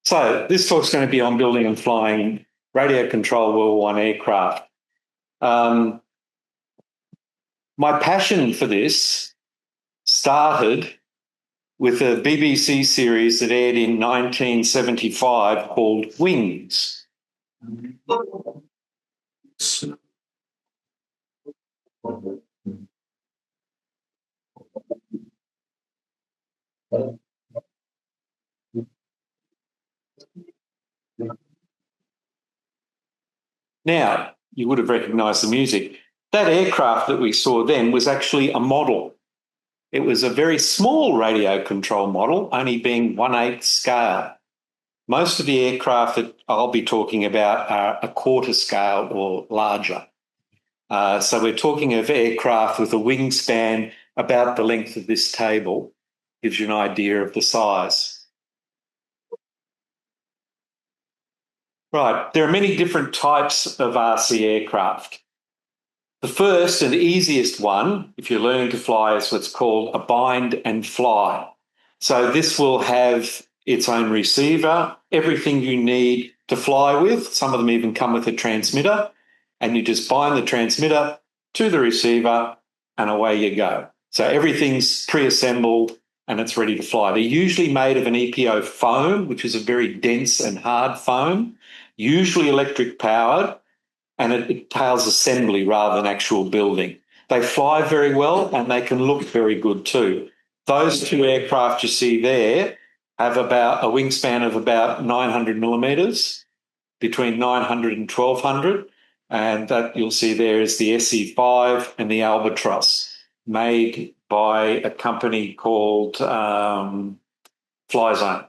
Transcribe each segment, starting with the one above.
So this talk's going to be on building and flying radio-controlled World War I aircraft. My passion for this started with a BBC series that aired in 1975 called Wings. Now, you would have recognised the music. That aircraft that we saw then was actually a model. It was a very small radio control model, only being 1/8 scale. Most of the aircraft that I'll be talking about are a quarter scale or larger. So we're talking of aircraft with a wingspan about the length of this table. Gives you an idea of the size. Right, there are many different types of RC aircraft. The first and easiest one, if you're learning to fly, is what's called a bind and fly. So this will have its own receiver, everything you need to fly with. Some of them even come with a transmitter, and you just bind the transmitter to the receiver and away you go. So everything's pre-assembled and it's ready to fly. They're usually made of an EPO foam, which is a very dense and hard foam, usually electric powered, and it entails assembly rather than actual building. They fly very well and they can look very good too. Those two aircraft you see there have about a wingspan of about 900 millimetres, between 900 and 1200, and that you'll see there is the SE5 and the Albatross, made by a company called Flyzone.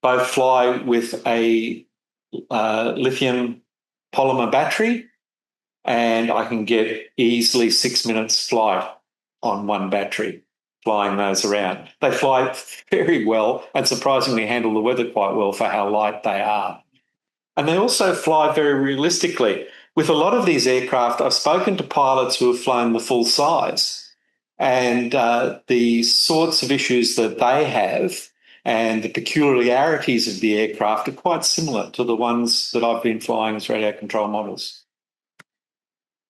Both fly with a lithium polymer battery, and I can get easily 6 minutes flight on one battery flying those around. They fly very well and surprisingly handle the weather quite well for how light they are. And they also fly very realistically. With a lot of these aircraft, I've spoken to pilots who have flown the full size, and the sorts of issues that they have and the peculiarities of the aircraft are quite similar to the ones that I've been flying as radio control models.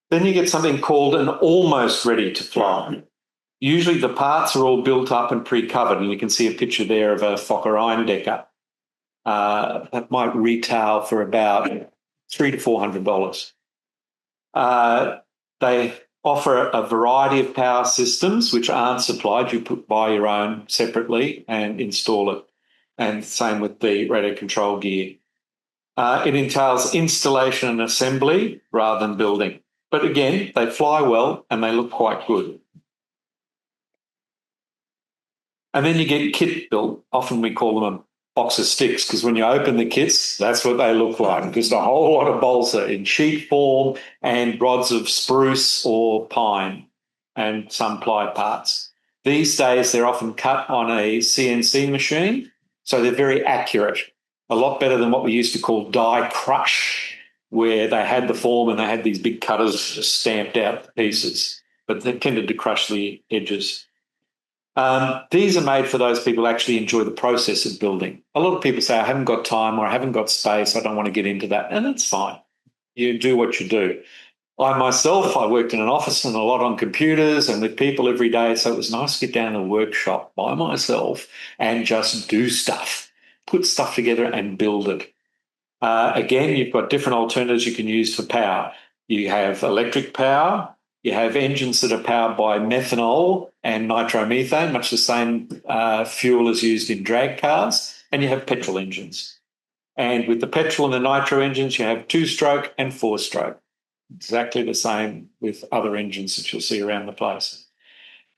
Then you get something called an almost ready to fly. Usually the parts are all built up and pre-covered, and you can see a picture there of a Fokker Eindecker. That might retail for about $300 to $400. They offer a variety of power systems which aren't supplied. You buy your own separately and install it. And same with the radio control gear. It entails installation and assembly rather than building. But again, they fly well and they look quite good. And then you get kit built. Often we call them a box of sticks, because when you open the kits, that's what they look like. Just a whole lot of balsa in sheet form and rods of spruce or pine and some ply parts. These days, they're often cut on a CNC machine, so they're very accurate, a lot better than what we used to call die crush, where they had the form and they had these big cutters just stamped out the pieces, but they tended to crush the edges. These are made for those people who actually enjoy the process of building. A lot of people say, I haven't got time or I haven't got space, I don't want to get into that, and that's fine. You do what you do. I worked in an office and a lot on computers and with people every day, so it was nice to get down to the workshop by myself and just do stuff, put stuff together and build it. Again, you've got different alternatives you can use for power. You have electric power. You have engines that are powered by methanol and nitromethane, much the same fuel as used in drag cars, and you have petrol engines. And with the petrol and the nitro engines, you have 2-stroke and 4-stroke. Exactly the same with other engines that you'll see around the place.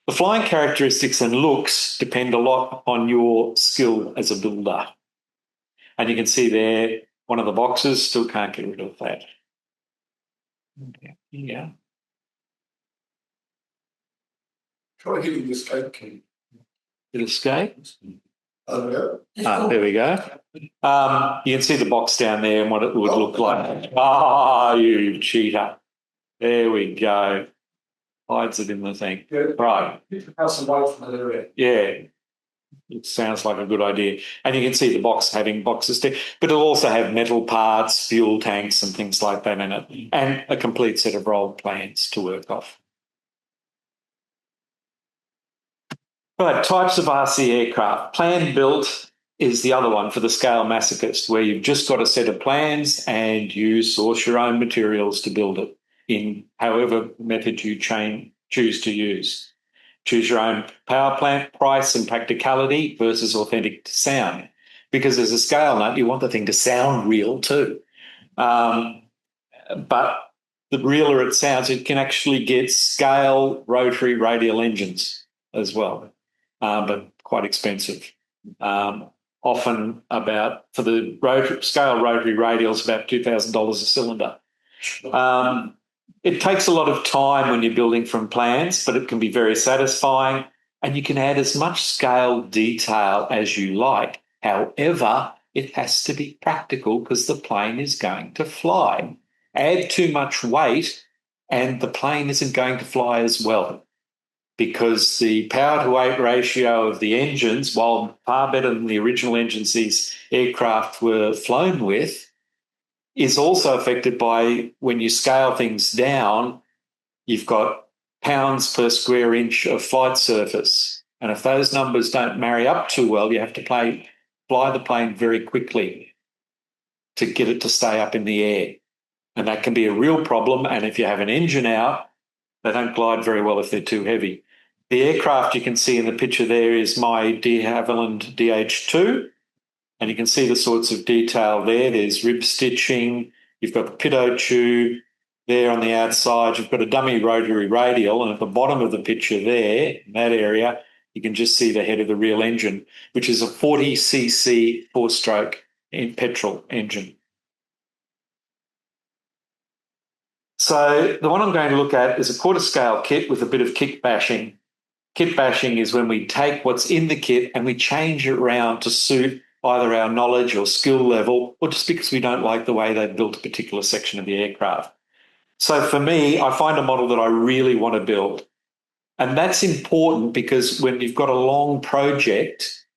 The flying characteristics and looks depend a lot on your skill as a builder. And you can see there, one of the boxes, still can't get rid of that. Yeah. Try hitting the escape key. It escaped. There we go. You can see the box down there and what it would look like. Ah, you cheater. There we go. Hides it in the thing. Yeah. Right. Keep the house away from that area. Yeah. It sounds like a good idea. And you can see the box having boxes there, but it'll also have metal parts, fuel tanks and things like that in it, and a complete set of roll plans to work off. Right, types of RC aircraft. Plan built is the other one for the scale masochist, where you've just got a set of plans and you source your own materials to build it in however method you choose to use. Choose your own power plant, price and practicality versus authentic sound. Because as a scale nut, you want the thing to sound real too. But the realer it sounds, it can actually get scale rotary radial engines as well, but quite expensive. Often about, for the scale rotary radials, about $2,000 a cylinder. It takes a lot of time when you're building from plans, but it can be very satisfying, and you can add as much scale detail as you like. However, it has to be practical because the plane is going to fly. Add too much weight and the plane isn't going to fly as well, because the power to weight ratio of the engines, while far better than the original engines these aircraft were flown with, is also affected by, when you scale things down, you've got pounds per square inch of flight surface. And if those numbers don't marry up too well, you have to fly the plane very quickly to get it to stay up in the air. And that can be a real problem. And if you have an engine out, they don't glide very well if they're too heavy. The aircraft you can see in the picture there is my de Havilland DH2. And you can see the sorts of detail there. There's rib stitching. You've got the pitot tube there on the outside. You've got a dummy rotary radial. And at the bottom of the picture there, in that area, you can just see the head of the real engine, which is a 40cc four-stroke petrol engine. So the one I'm going to look at is a quarter-scale kit with a bit of kit bashing. Kit bashing is when we take what's in the kit and we change it around to suit either our knowledge or skill level, or just because we don't like the way they've built a particular section of the aircraft. So for me, I find a model that I really want to build. And that's important because when you've got a long project,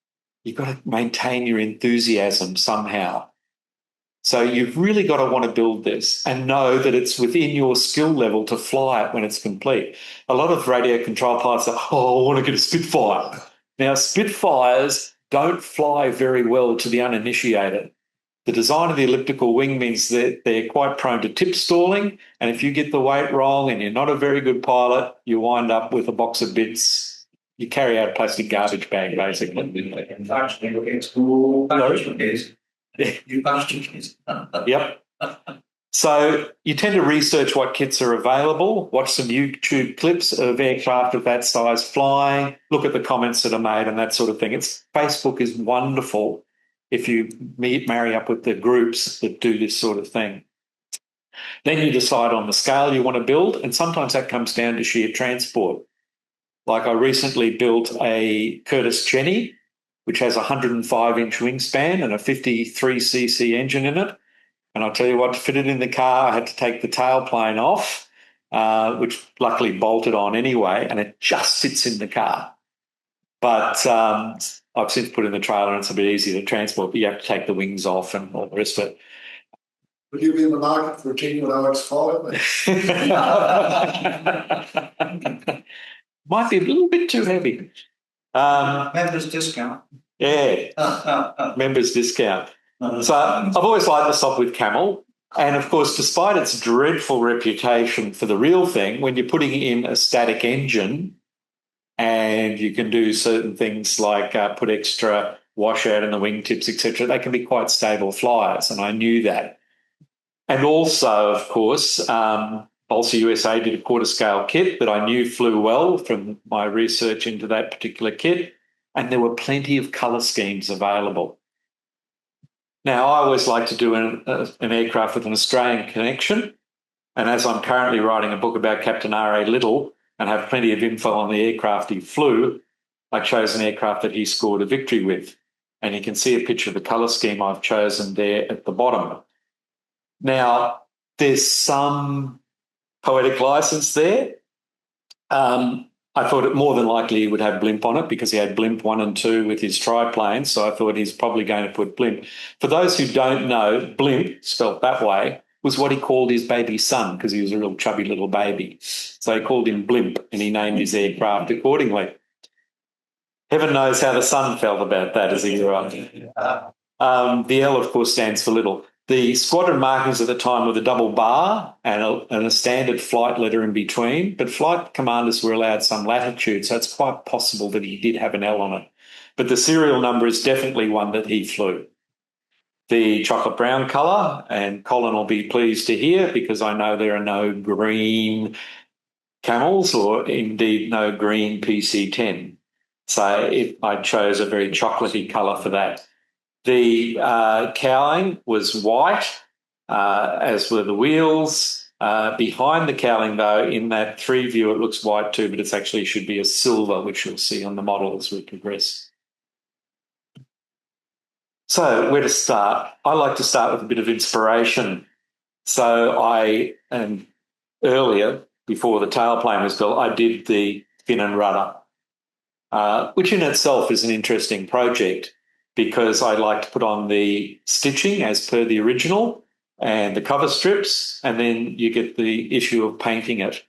you've got to maintain your enthusiasm somehow. So you've really got to want to build this and know that it's within your skill level to fly it when it's complete. A lot of radio control pilots are, I want to get a Spitfire. Now, Spitfires don't fly very well to the uninitiated. The design of the elliptical wing means that they're quite prone to tip stalling, and if you get the weight wrong and you're not a very good pilot, you wind up with a box of bits. You carry out a plastic garbage bag, basically. Yep. So you tend to research what kits are available, watch some YouTube clips of aircraft of that size flying, look at the comments that are made and that sort of thing. Facebook is wonderful if you marry up with the groups that do this sort of thing. Then you decide on the scale you want to build, and sometimes that comes down to sheer transport. Like I recently built a Curtiss Jenny, which has a 105-inch wingspan and a 53cc engine in it. And I'll tell you what, to fit it in the car, I had to take the tailplane off, which luckily bolted on anyway, and it just sits in the car. But I've since put in the trailer and it's a bit easier to transport, but you have to take the wings off and all the rest of it. Would you be in the market for a genuine OX5? Might be a little bit too heavy. Members discount. Yeah, members discount. So I've always liked the stop with Camel. And of course, despite its dreadful reputation for the real thing, when you're putting in a static engine and you can do certain things like put extra washout in the wingtips, etc., they can be quite stable flyers. And I knew that. And also, of course, Balsa USA did a quarter-scale kit that I knew flew well from my research into that particular kit. And there were plenty of colour schemes available. Now, I always like to do an aircraft with an Australian connection, and as I'm currently writing a book about Captain R.A. Little and have plenty of info on the aircraft he flew, I chose an aircraft that he scored a victory with, and you can see a picture of the colour scheme I've chosen there at the bottom. Now, there's some poetic license there. I thought it more than likely he would have blimp on it because he had blimp 1 and 2 with his triplane, so I thought he's probably going to put blimp. For those who don't know, blimp, spelt that way, was what he called his baby son because he was a real chubby little baby. So he called him Blimp and he named his aircraft accordingly. Heaven knows how the son felt about that as he grew up. The L, of course, stands for little. The squadron markings at the time were the double bar and a standard flight letter in between, but flight commanders were allowed some latitude, so it's quite possible that he did have an L on it. But the serial number is definitely one that he flew. The chocolate brown colour, and Colin will be pleased to hear because I know there are no green Camels or indeed no green PC-10. So I chose a very chocolatey colour for that. The cowling was white, as were the wheels. Behind the cowling, though, in that 3 view, it looks white too, but it actually should be a silver, which you'll see on the model as we progress. So where to start? I like to start with a bit of inspiration. So earlier, before the tailplane was built, I did the fin and rudder, which in itself is an interesting project because I like to put on the stitching as per the original and the cover strips, and then you get the issue of painting it,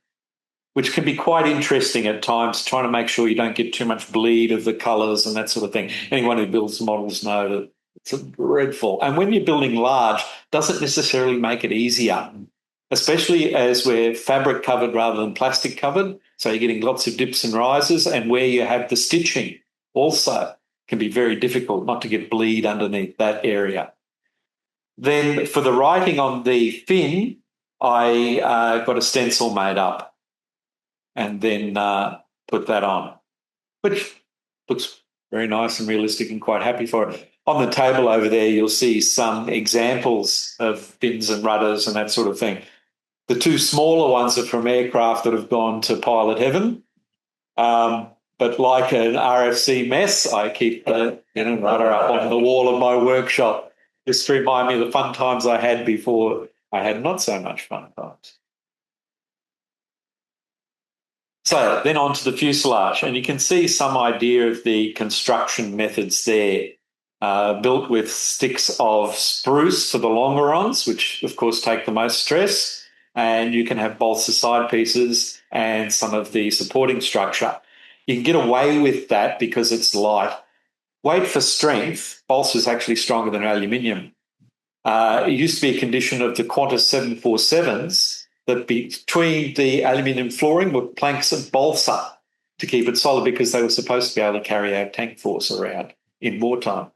which can be quite interesting at times, trying to make sure you don't get too much bleed of the colours and that sort of thing. Anyone who builds models know that it's dreadful. And when you're building large, doesn't necessarily make it easier, especially as we're fabric covered rather than plastic covered. So you're getting lots of dips and rises, and where you have the stitching also can be very difficult not to get bleed underneath that area. Then for the writing on the fin, I got a stencil made up and then put that on, which looks very nice and realistic and quite happy for it. On the table over there, you'll see some examples of fins and rudders and that sort of thing. The 2 smaller ones are from aircraft that have gone to pilot heaven. But like an RFC mess, I keep the fin and rudder up on the wall of my workshop just to remind me of the fun times I had before I had not so much fun times. So then on to the fuselage, and you can see some idea of the construction methods there. Built with sticks of spruce for the longerons, which of course take the most stress, and you can have balsa side pieces and some of the supporting structure. You can get away with that because it's light. Weight for strength, balsa is actually stronger than aluminium. It used to be a condition of the Qantas 747s that between the aluminium flooring were planks of balsa to keep it solid because they were supposed to be able to carry our tank force around in wartime.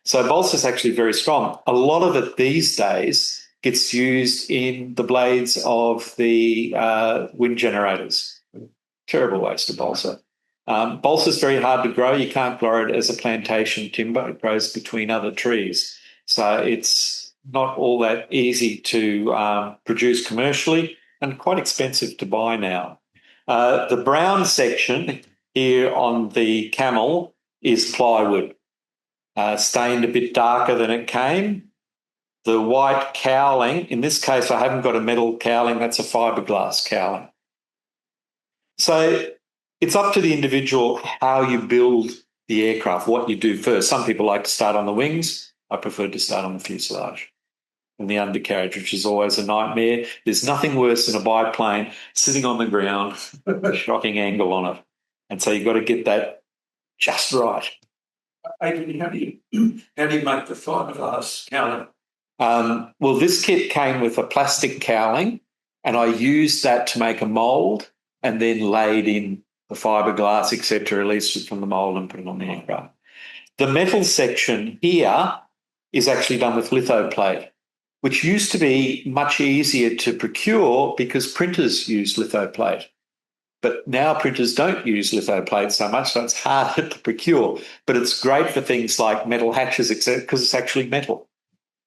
So balsa is actually very strong. A lot of it these days gets used in the blades of the wind generators. Terrible waste of balsa. Balsa is very hard to grow. You can't grow it as a plantation timber. It grows between other trees. So it's not all that easy to produce commercially and quite expensive to buy now. The brown section here on the Camel is plywood. Stained a bit darker than it came. The white cowling, in this case, I haven't got a metal cowling, that's a fiberglass cowling. So it's up to the individual how you build the aircraft, what you do first. Some people like to start on the wings. I prefer to start on the fuselage and the undercarriage, which is always a nightmare. There's nothing worse than a biplane sitting on the ground, a shocking angle on it. And so you've got to get that just right. Adrian, how do you make the fiberglass cowling? Well, this kit came with a plastic cowling, and I used that to make a mould and then laid in the fiberglass, etc., released it from the mould and put it on the aircraft. The metal section here is actually done with lithoplate, which used to be much easier to procure because printers use lithoplate. But now printers don't use lithoplate so much, so it's harder to procure. But it's great for things like metal hatches, etc., because it's actually metal.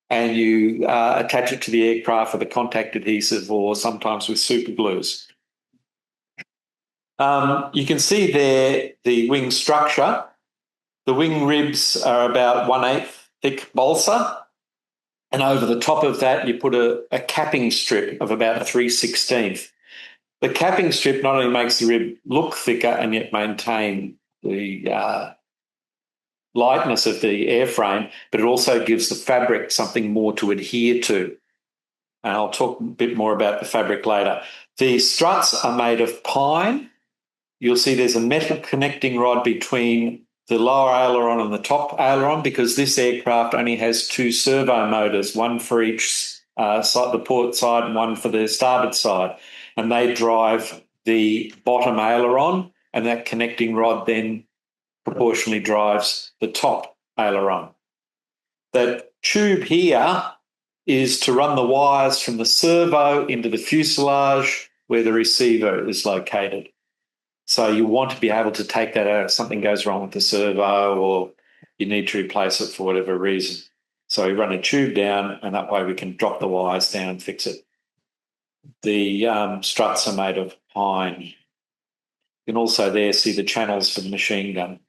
And you attach it to the aircraft with a contact adhesive or sometimes with super glues. You can see there the wing structure. The wing ribs are about 1/8 thick balsa. And over the top of that, you put a capping strip of about 3/16. The capping strip not only makes the rib look thicker and yet maintain the lightness of the airframe, but it also gives the fabric something more to adhere to. And I'll talk a bit more about the fabric later. The struts are made of pine. You'll see there's a metal connecting rod between the lower aileron and the top aileron because this aircraft only has two servo motors, one for each side, the port side, and one for the starboard side. And they drive the bottom aileron, and that connecting rod then proportionally drives the top aileron. That tube here is to run the wires from the servo into the fuselage where the receiver is located. So you want to be able to take that out if something goes wrong with the servo or you need to replace it for whatever reason. So we run a tube down and that way we can drop the wires down and fix it. The struts are made of pine. You can also there see the channels for the machine gun.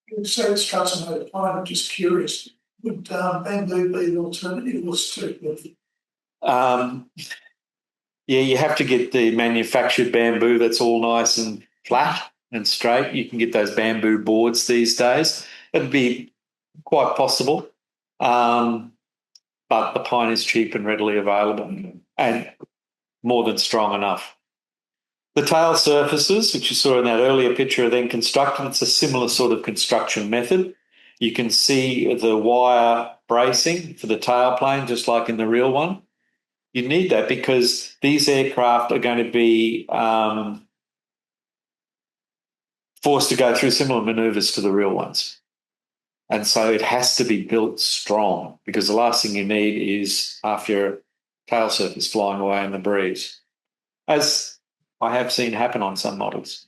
You say the struts are made of pine. I'm just curious. Would bamboo be an alternative or stick? Yeah, you have to get the manufactured bamboo that's all nice and flat and straight. You can get those bamboo boards these days. It'd be quite possible, but the pine is cheap and readily available and more than strong enough. The tail surfaces, which you saw in that earlier picture, are then constructed. It's a similar sort of construction method. You can see the wire bracing for the tailplane, just like in the real one. You need that because these aircraft are going to be forced to go through similar manoeuvres to the real ones. And so it has to be built strong because the last thing you need is half your tail surface flying away in the breeze, as I have seen happen on some models.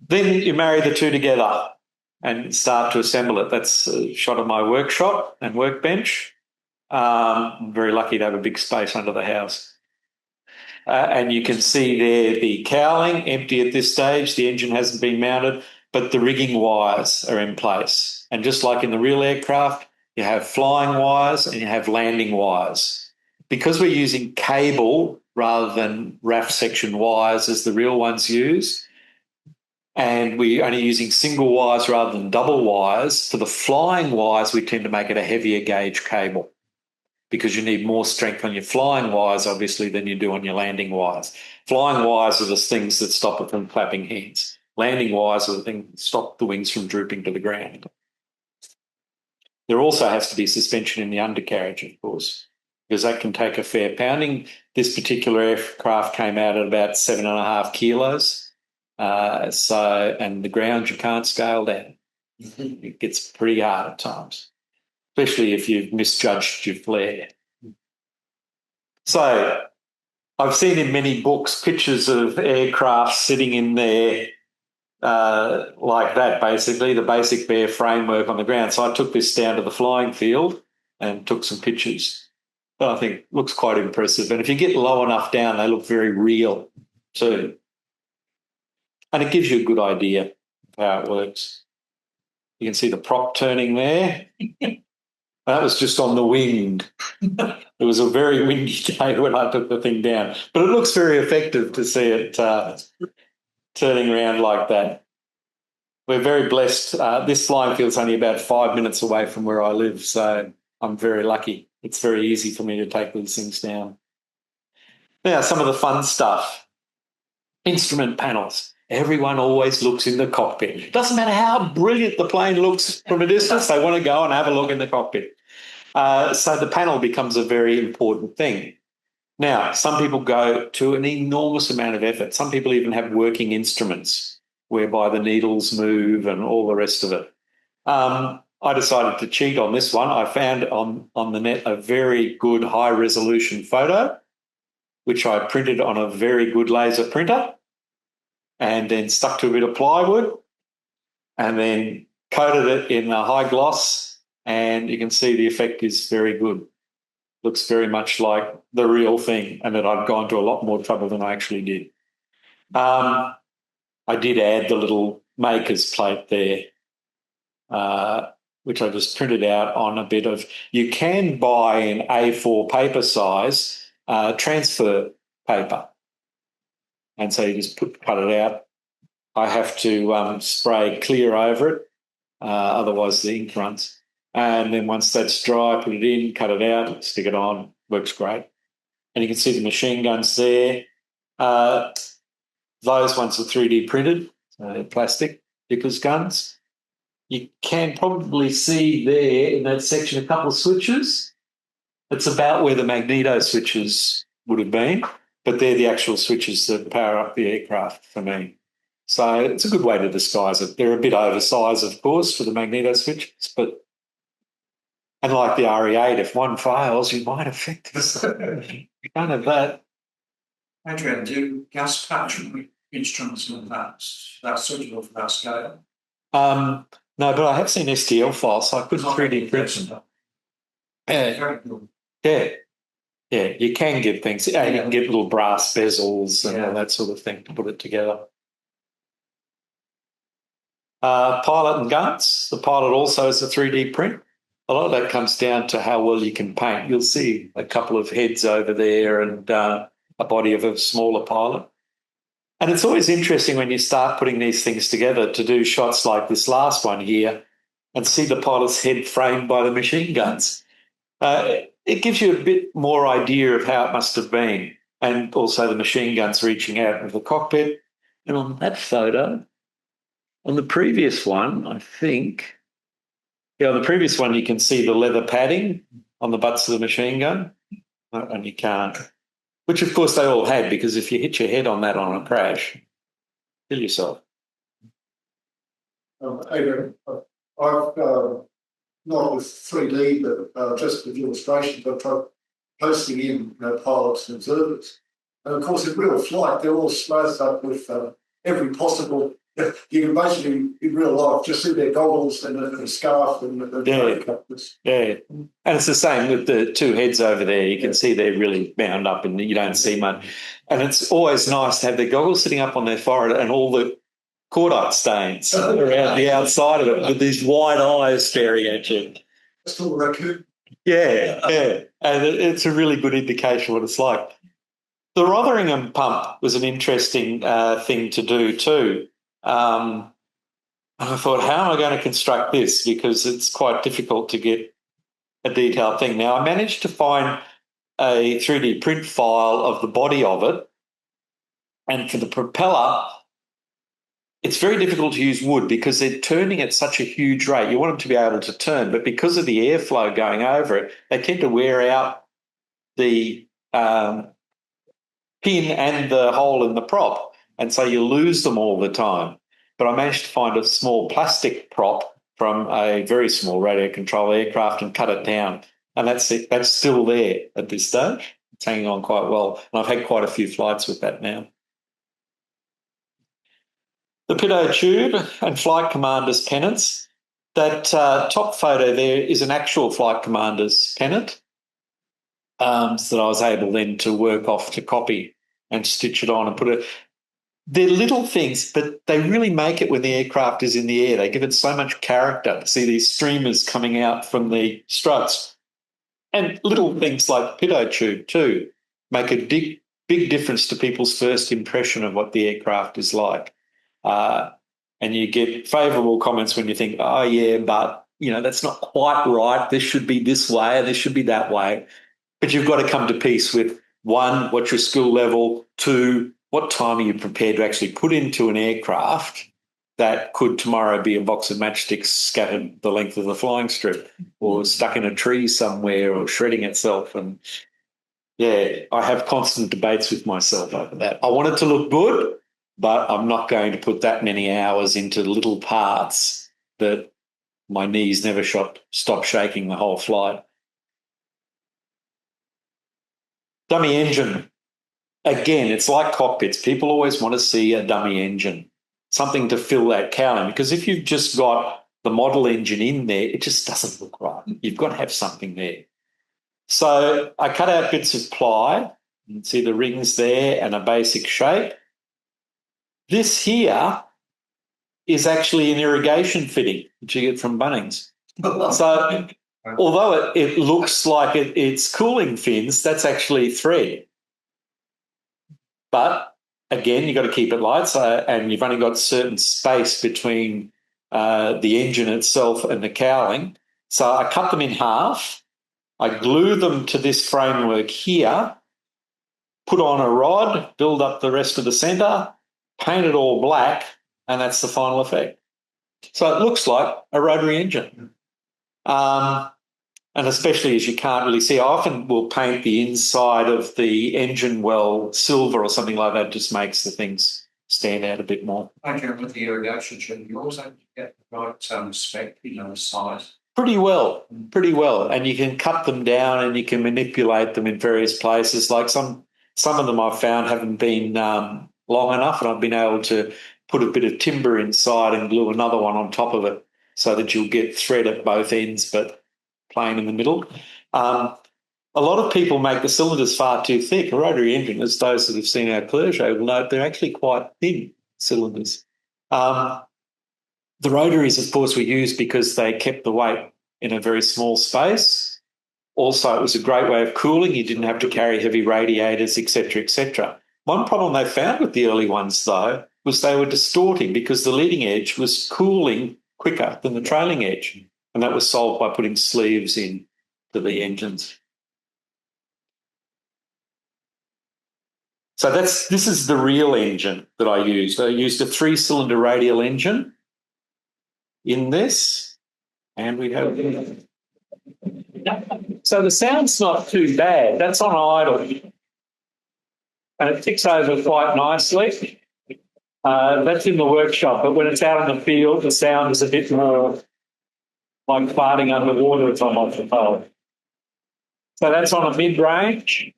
Then you marry the two together and start to assemble it. That's a shot of my workshop and workbench. I'm very lucky to have a big space under the house. And you can see there the cowling empty at this stage. The engine hasn't been mounted, but the rigging wires are in place. And just like in the real aircraft, you have flying wires and you have landing wires. Because we're using cable rather than RAF section wires as the real ones use, and we're only using single wires rather than double wires, for the flying wires, we tend to make it a heavier gauge cable because you need more strength on your flying wires, obviously, than you do on your landing wires. Flying wires are the things that stop it from clapping hands. Landing wires are the things that stop the wings from drooping to the ground. There also has to be suspension in the undercarriage, of course, because that can take a fair pounding. This particular aircraft came out at about 7.5 kilos. And the ground you can't scale down. It gets pretty hard at times, especially if you've misjudged your flare. So I've seen in many books pictures of aircraft sitting in there like that, basically, the basic bare framework on the ground. So I took this down to the flying field and took some pictures. But I think looks quite impressive. And if you get low enough down, they look very real too. And it gives you a good idea of how it works. You can see the prop turning there. That was just on the wind. It was a very windy day when I took the thing down. But it looks very effective to see it turning around like that. We're very blessed. This flying field's only about 5 minutes away from where I live, so I'm very lucky. It's very easy for me to take these things down. Now, some of the fun stuff. Instrument panels. Everyone always looks in the cockpit. It doesn't matter how brilliant the plane looks from a distance, they want to go and have a look in the cockpit. So the panel becomes a very important thing. Now, some people go to an enormous amount of effort. Some people even have working instruments whereby the needles move and all the rest of it. I decided to cheat on this one. I found on the net a very good high-resolution photo, which I printed on a very good laser printer and then stuck to a bit of plywood and then coated it in a high gloss, and you can see the effect is very good. Looks very much like the real thing, and that I've gone to a lot more trouble than I actually did. I did add the little maker's plate there, which I just printed out on a bit of... You can buy in A4 paper size transfer paper. And so you just cut it out. I have to spray clear over it, otherwise the ink runs. And then once that's dry, put it in, cut it out, stick it on, works great. And you can see the machine guns there. Those ones are 3D printed, so they're plastic, Vickers guns. You can probably see there in that section a couple of switches. It's about where the magneto switches would have been, but they're the actual switches that power up the aircraft for me. So it's a good way to disguise it. They're a bit oversized, of course, for the magneto switches, but and like the RE8, if one fails, you might affect us. You can't have that. Adrian, do gas patching instruments and that's suitable for that scale? No, but I have seen STL files, so I couldn't 3D print them. Yeah, you can get things, and you can get little brass bezels and all that sort of thing to put it together. Pilot and guns. The pilot also is a 3D print. A lot of that comes down to how well you can paint. You'll see a couple of heads over there and a body of a smaller pilot. And it's always interesting when you start putting these things together to do shots like this last one here and see the pilot's head framed by the machine guns. It gives you a bit more idea of how it must have been, and also the machine guns reaching out of the cockpit. And on that photo, on the previous one, I think, on the previous one you can see the leather padding on the butts of the machine gun, and you can't, which of course they all had, because if you hit your head on that on a crash, kill yourself. Adrian, I've not with 3D, but just with illustrations, I've tried posting in pilots and observers. And of course, in real flight, they're all smouthed up with every possible. You can basically, in real life, just see their goggles and a scarf and Yeah. And it's the same with the two heads over there. You can see they're really bound up and you don't see much. And it's always nice to have their goggles sitting up on their forehead and all the cordite stains around the outside of it with these wide eyes staring at you. That's called a raccoon. Yeah. And it's a really good indication of what it's like. The Rotherham pump was an interesting thing to do too. And I thought, how am I going to construct this? Because it's quite difficult to get a detailed thing. Now, I managed to find a 3D print file of the body of it. And for the propeller, it's very difficult to use wood because they're turning at such a huge rate. You want them to be able to turn, but because of the airflow going over it, they tend to wear out the pin and the hole in the prop. And so you lose them all the time. But I managed to find a small plastic prop from a very small radio control aircraft and cut it down. And that's it. That's still there at this stage. It's hanging on quite well. And I've had quite a few flights with that now. The pitot tube and flight commander's pennants. That top photo there is an actual flight commander's pennant so that I was able then to work off to copy and stitch it on and put it. They're little things, but they really make it when the aircraft is in the air. They give it so much character. See these streamers coming out from the struts. And little things like pitot tube too make a big difference to people's first impression of what the aircraft is like. And you get favourable comments when you think, oh, yeah, but, that's not quite right. This should be this way, this should be that way. But you've got to come to peace with, one, what's your skill level, two, what time are you prepared to actually put into an aircraft that could tomorrow be a box of matchsticks scattered the length of the flying strip or stuck in a tree somewhere or shredding itself. And, yeah, I have constant debates with myself over that. I want it to look good, but I'm not going to put that many hours into little parts that my knees never stop shaking the whole flight. Dummy engine. Again, it's like cockpits. People always want to see a dummy engine, something to fill that cow in, because if you've just got the model engine in there, it just doesn't look right. You've got to have something there. So I cut out bits of ply. You can see the rings there and a basic shape. This here is actually an irrigation fitting, which you get from Bunnings. So although it looks like it's cooling fins, that's actually thread. But again, you've got to keep it light, and you've only got certain space between the engine itself and the cowling. So I cut them in half. I glue them to this framework here, put on a rod, build up the rest of the centre, paint it all black, and that's the final effect. So it looks like a rotary engine. And especially as you can't really see, I often will paint the inside of the engine well silver or something like that, just makes the things stand out a bit more. Okay, with the irrigation trim, you always have to get the right spec, size. Pretty well. And you can cut them down and you can manipulate them in various places. Like some of them I've found haven't been long enough, and I've been able to put a bit of timber inside and glue another one on top of it so that you'll get thread at both ends, but plain in the middle. A lot of people make the cylinders far too thick. A rotary engine, as those that have seen our Peugeot will note, they're actually quite thin cylinders. The rotaries, of course, were used because they kept the weight in a very small space. Also, it was a great way of cooling. You didn't have to carry heavy radiators, etc., etc. One problem they found with the early ones, though, was they were distorting because the leading edge was cooling quicker than the trailing edge. And that was solved by putting sleeves in to the engines. So this is the real engine that I used. I used a 3-cylinder radial engine in this, and we have. So the sound's not too bad. That's on idle, and it ticks over quite nicely. That's in the workshop, but when it's out in the field, the sound is a bit more like farting underwater, if I'm off the pole. So that's on a mid-range,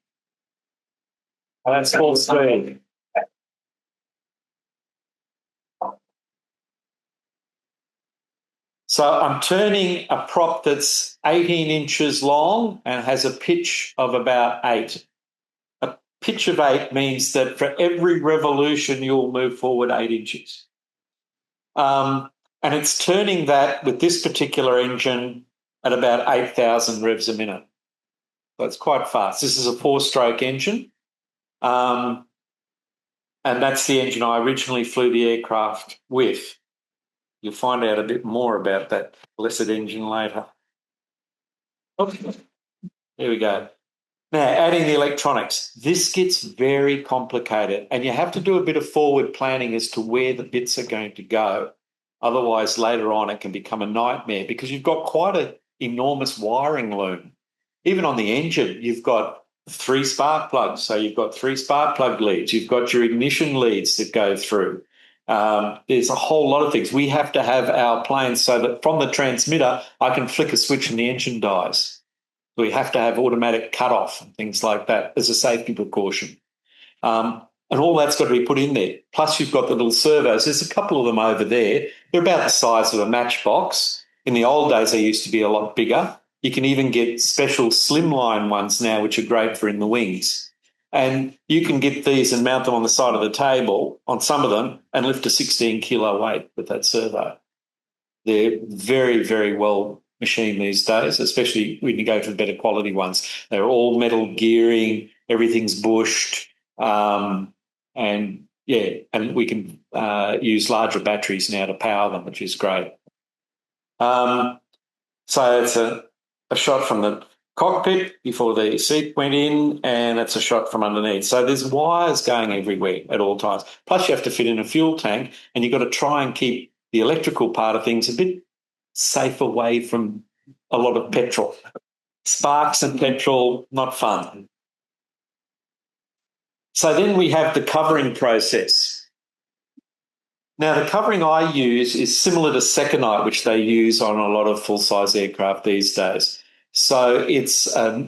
and that's full speed. So I'm turning a prop that's 18 inches long and has a pitch of about 8. A pitch of 8 means that for every revolution, you'll move forward 8 inches. And it's turning that with this particular engine at about 8,000 revs a minute. So it's quite fast. This is a 4-stroke engine. And that's the engine I originally flew the aircraft with. You'll find out a bit more about that blessed engine later. Okay. There we go. Now, adding the electronics. This gets very complicated, and you have to do a bit of forward planning as to where the bits are going to go. Otherwise, later on, it can become a nightmare because you've got quite an enormous wiring loom. Even on the engine, you've got 3 spark plugs. So you've got 3 spark plug leads. You've got your ignition leads that go through. There's a whole lot of things. We have to have our planes so that from the transmitter, I can flick a switch and the engine dies. We have to have automatic cutoff and things like that as a safety precaution. And all that's got to be put in there. Plus, you've got the little servos. There's a couple of them over there. They're about the size of a matchbox. In the old days, they used to be a lot bigger. You can even get special slimline ones now, which are great for in the wings. And you can get these and mount them on the side of the table on some of them and lift a 16-kilo weight with that servo. They're very, very well machined these days, especially when you go for the better quality ones. They're all metal gearing, everything's bushed. And we can use larger batteries now to power them, which is great. So it's a shot from the cockpit before the seat went in, and it's a shot from underneath. So there's wires going everywhere at all times. Plus you have to fit in a fuel tank, and you've got to try and keep the electrical part of things a bit safe away from a lot of petrol. Sparks and petrol, not fun. So then we have the covering process. Now, the covering I use is similar to Seconite, which they use on a lot of full-size aircraft these days. So it's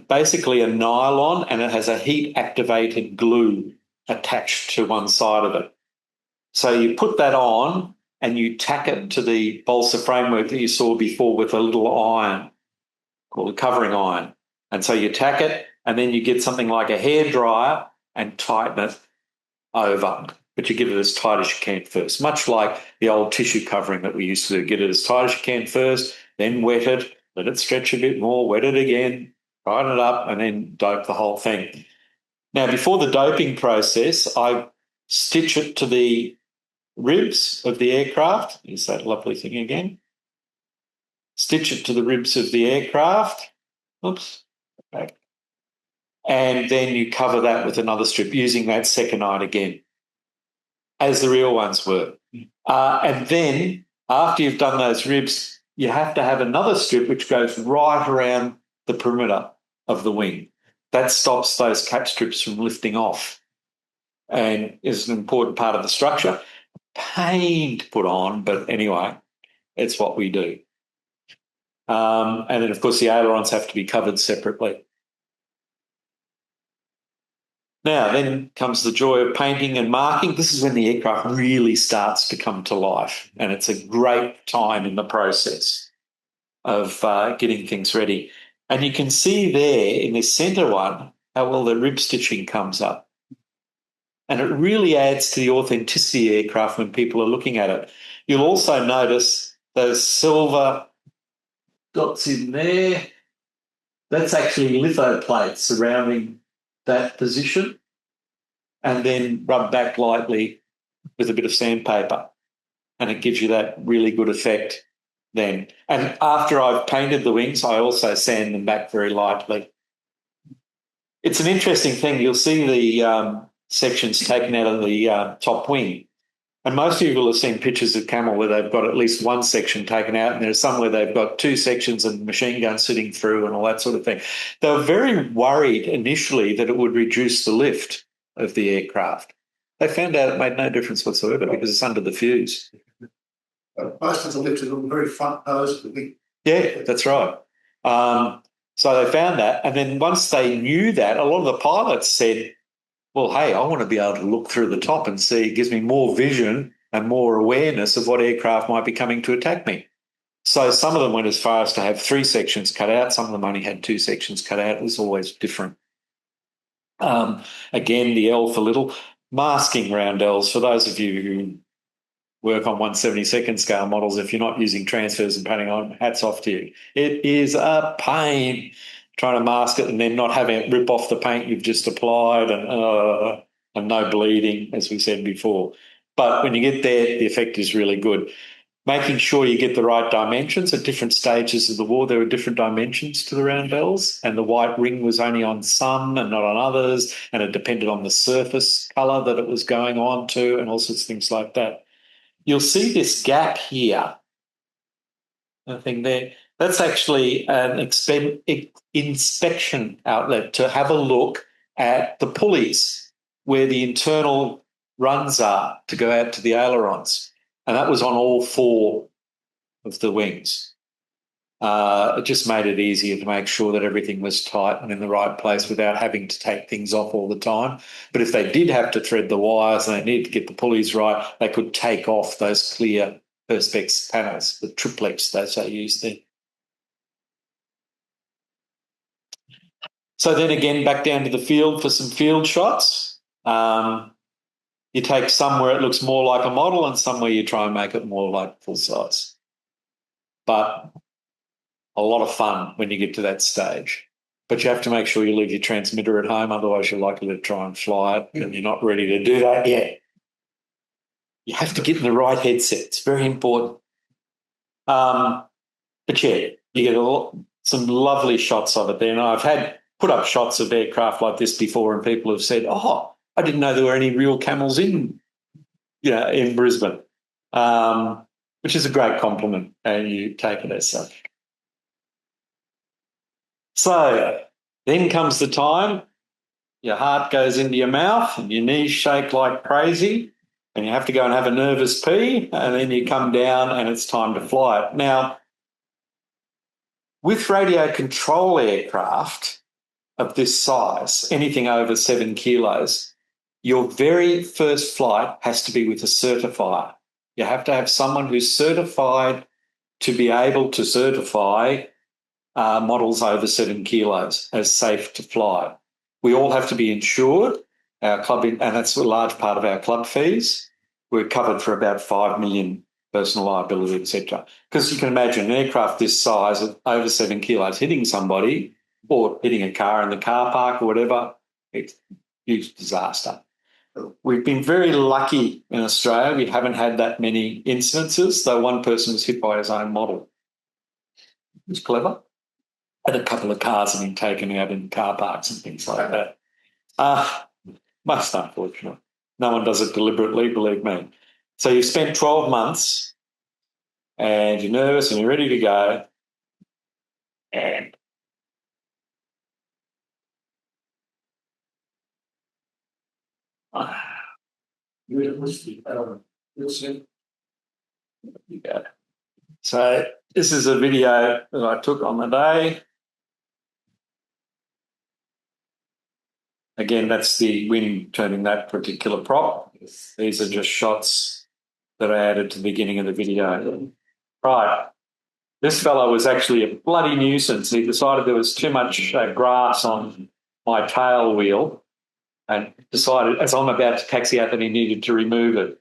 basically a nylon, and it has a heat-activated glue attached to one side of it. So you put that on and you tack it to the balsa framework that you saw before with a little iron called a covering iron. And so you tack it, and then you get something like a hairdryer and tighten it over. But you get it as tight as you can first, much like the old tissue covering that we used to do. Get it as tight as you can first, then wet it, let it stretch a bit more, wet it again, tighten it up, and then dope the whole thing. Now, before the doping process, I stitch it to the ribs of the aircraft. Here's that lovely thing again. Stitch it to the ribs of the aircraft. Oops. Okay. And then you cover that with another strip using that seconite again, as the real ones were. And then after you've done those ribs, you have to have another strip which goes right around the perimeter of the wing. That stops those cap strips from lifting off and is an important part of the structure. Pain to put on, but anyway, it's what we do. And then, of course, the ailerons have to be covered separately. Now, then comes the joy of painting and marking. This is when the aircraft really starts to come to life, and it's a great time in the process of getting things ready. And you can see there in this centre one how well the rib stitching comes up. And it really adds to the authenticity of the aircraft when people are looking at it. You'll also notice those silver dots in there. That's actually litho plates surrounding that position, and then rub back lightly with a bit of sandpaper, and it gives you that really good effect then. And after I've painted the wings, I also sand them back very lightly. It's an interesting thing. You'll see the sections taken out of the top wing, and most of you will have seen pictures of Camel where they've got at least one section taken out, and there's some where they've got two sections and machine guns sitting through and all that sort of thing. They were very worried initially that it would reduce the lift of the aircraft. They found out it made no difference whatsoever because it's under the fuse. Most of the lift is on the very front nose of the wing. Yeah, that's right. So they found that, and then once they knew that, a lot of the pilots said, well, hey, I want to be able to look through the top and see. It gives me more vision and more awareness of what aircraft might be coming to attack me. So some of them went as far as to have 3 sections cut out. Some of them only had 2 sections cut out. It was always different. Again, the L for little. Masking roundels, for those of you who work on 1/72nd scale models, if you're not using transfers and painting on, hats off to you. It is a pain trying to mask it and then not having it rip off the paint you've just applied, and no bleeding, as we said before. But when you get there, the effect is really good. Making sure you get the right dimensions at different stages of the war. There were different dimensions to the roundels, and the white ring was only on some and not on others, and it depended on the surface colour that it was going on to and all sorts of things like that. You'll see this gap here, I think there. That's actually an inspection outlet to have a look at the pulleys where the internal runs are to go out to the ailerons. And that was on all 4 of the wings. It just made it easier to make sure that everything was tight and in the right place without having to take things off all the time. But if they did have to thread the wires and they needed to get the pulleys right, they could take off those clear perspex panels, the triplex as they used then. So then again, back down to the field for some field shots. You take some where it looks more like a model and some where you try and make it more like full size. But a lot of fun when you get to that stage. But you have to make sure you leave your transmitter at home, otherwise you're likely to try and fly it, and you're not ready to do that yet. You have to get in the right headset. It's very important. But yeah, you get some lovely shots of it there. And I've had put up shots of aircraft like this before, and people have said, oh, I didn't know there were any real camels in Brisbane, which is a great compliment, and you take it as such. So then comes the time, your heart goes into your mouth and your knees shake like crazy, and you have to go and have a nervous pee, and then you come down and it's time to fly it. Now, with radio control aircraft of this size, anything over 7 kilos, your very first flight has to be with a certifier. You have to have someone who's certified to be able to certify models over 7 kilos as safe to fly. We all have to be insured, our club, and that's a large part of our club fees. We're covered for about 5 million personal liability, etc. Because you can imagine an aircraft this size of over 7 kilos hitting somebody or hitting a car in the car park or whatever, huge disaster. We've been very lucky in Australia. We haven't had that many incidences, though one person was hit by his own model. It was clever. And a couple of cars have been taken out in car parks and things like that. Most unfortunate. No one does it deliberately, believe me. So you spent 12 months and you're nervous and you're ready to go. And you go. So this is a video that I took on the day. Again, that's the wind turning that particular prop. These are just shots that I added to the beginning of the video. Right. This fellow was actually a bloody nuisance. He decided there was too much grass on my tail wheel and decided, as I'm about to taxi out, that he needed to remove it.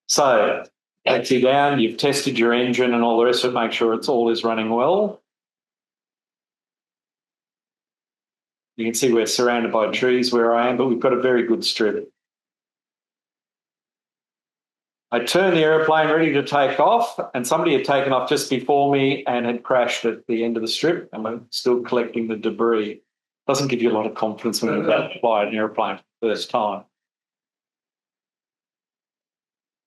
So, taxi down, you've tested your engine and all the rest of it, make sure it's all is running well. You can see we're surrounded by trees where I am, but we've got a very good strip. I turned the aeroplane ready to take off, and somebody had taken off just before me and had crashed at the end of the strip, and we're still collecting the debris. Doesn't give you a lot of confidence when you're about to fly an aeroplane for the first time.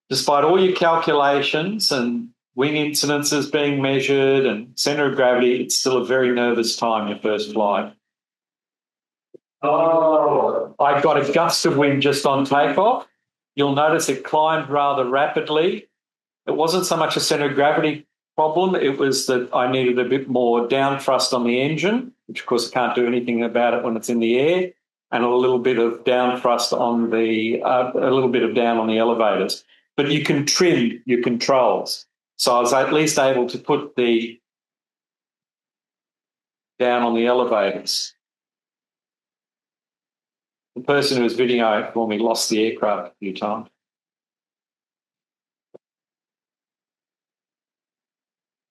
Despite all your calculations and wing incidences being measured and centre of gravity, it's still a very nervous time, your first flight. Oh, I got a gust of wind just on takeoff. You'll notice it climbed rather rapidly. It wasn't so much a centre of gravity problem. It was that I needed a bit more down thrust on the engine, which of course I can't do anything about it when it's in the air, and a little bit of down thrust on the, a little bit of down on the elevators. But you can trim your controls. So I was at least able to put the down on the elevators. The person who was videoing for me lost the aircraft a few times.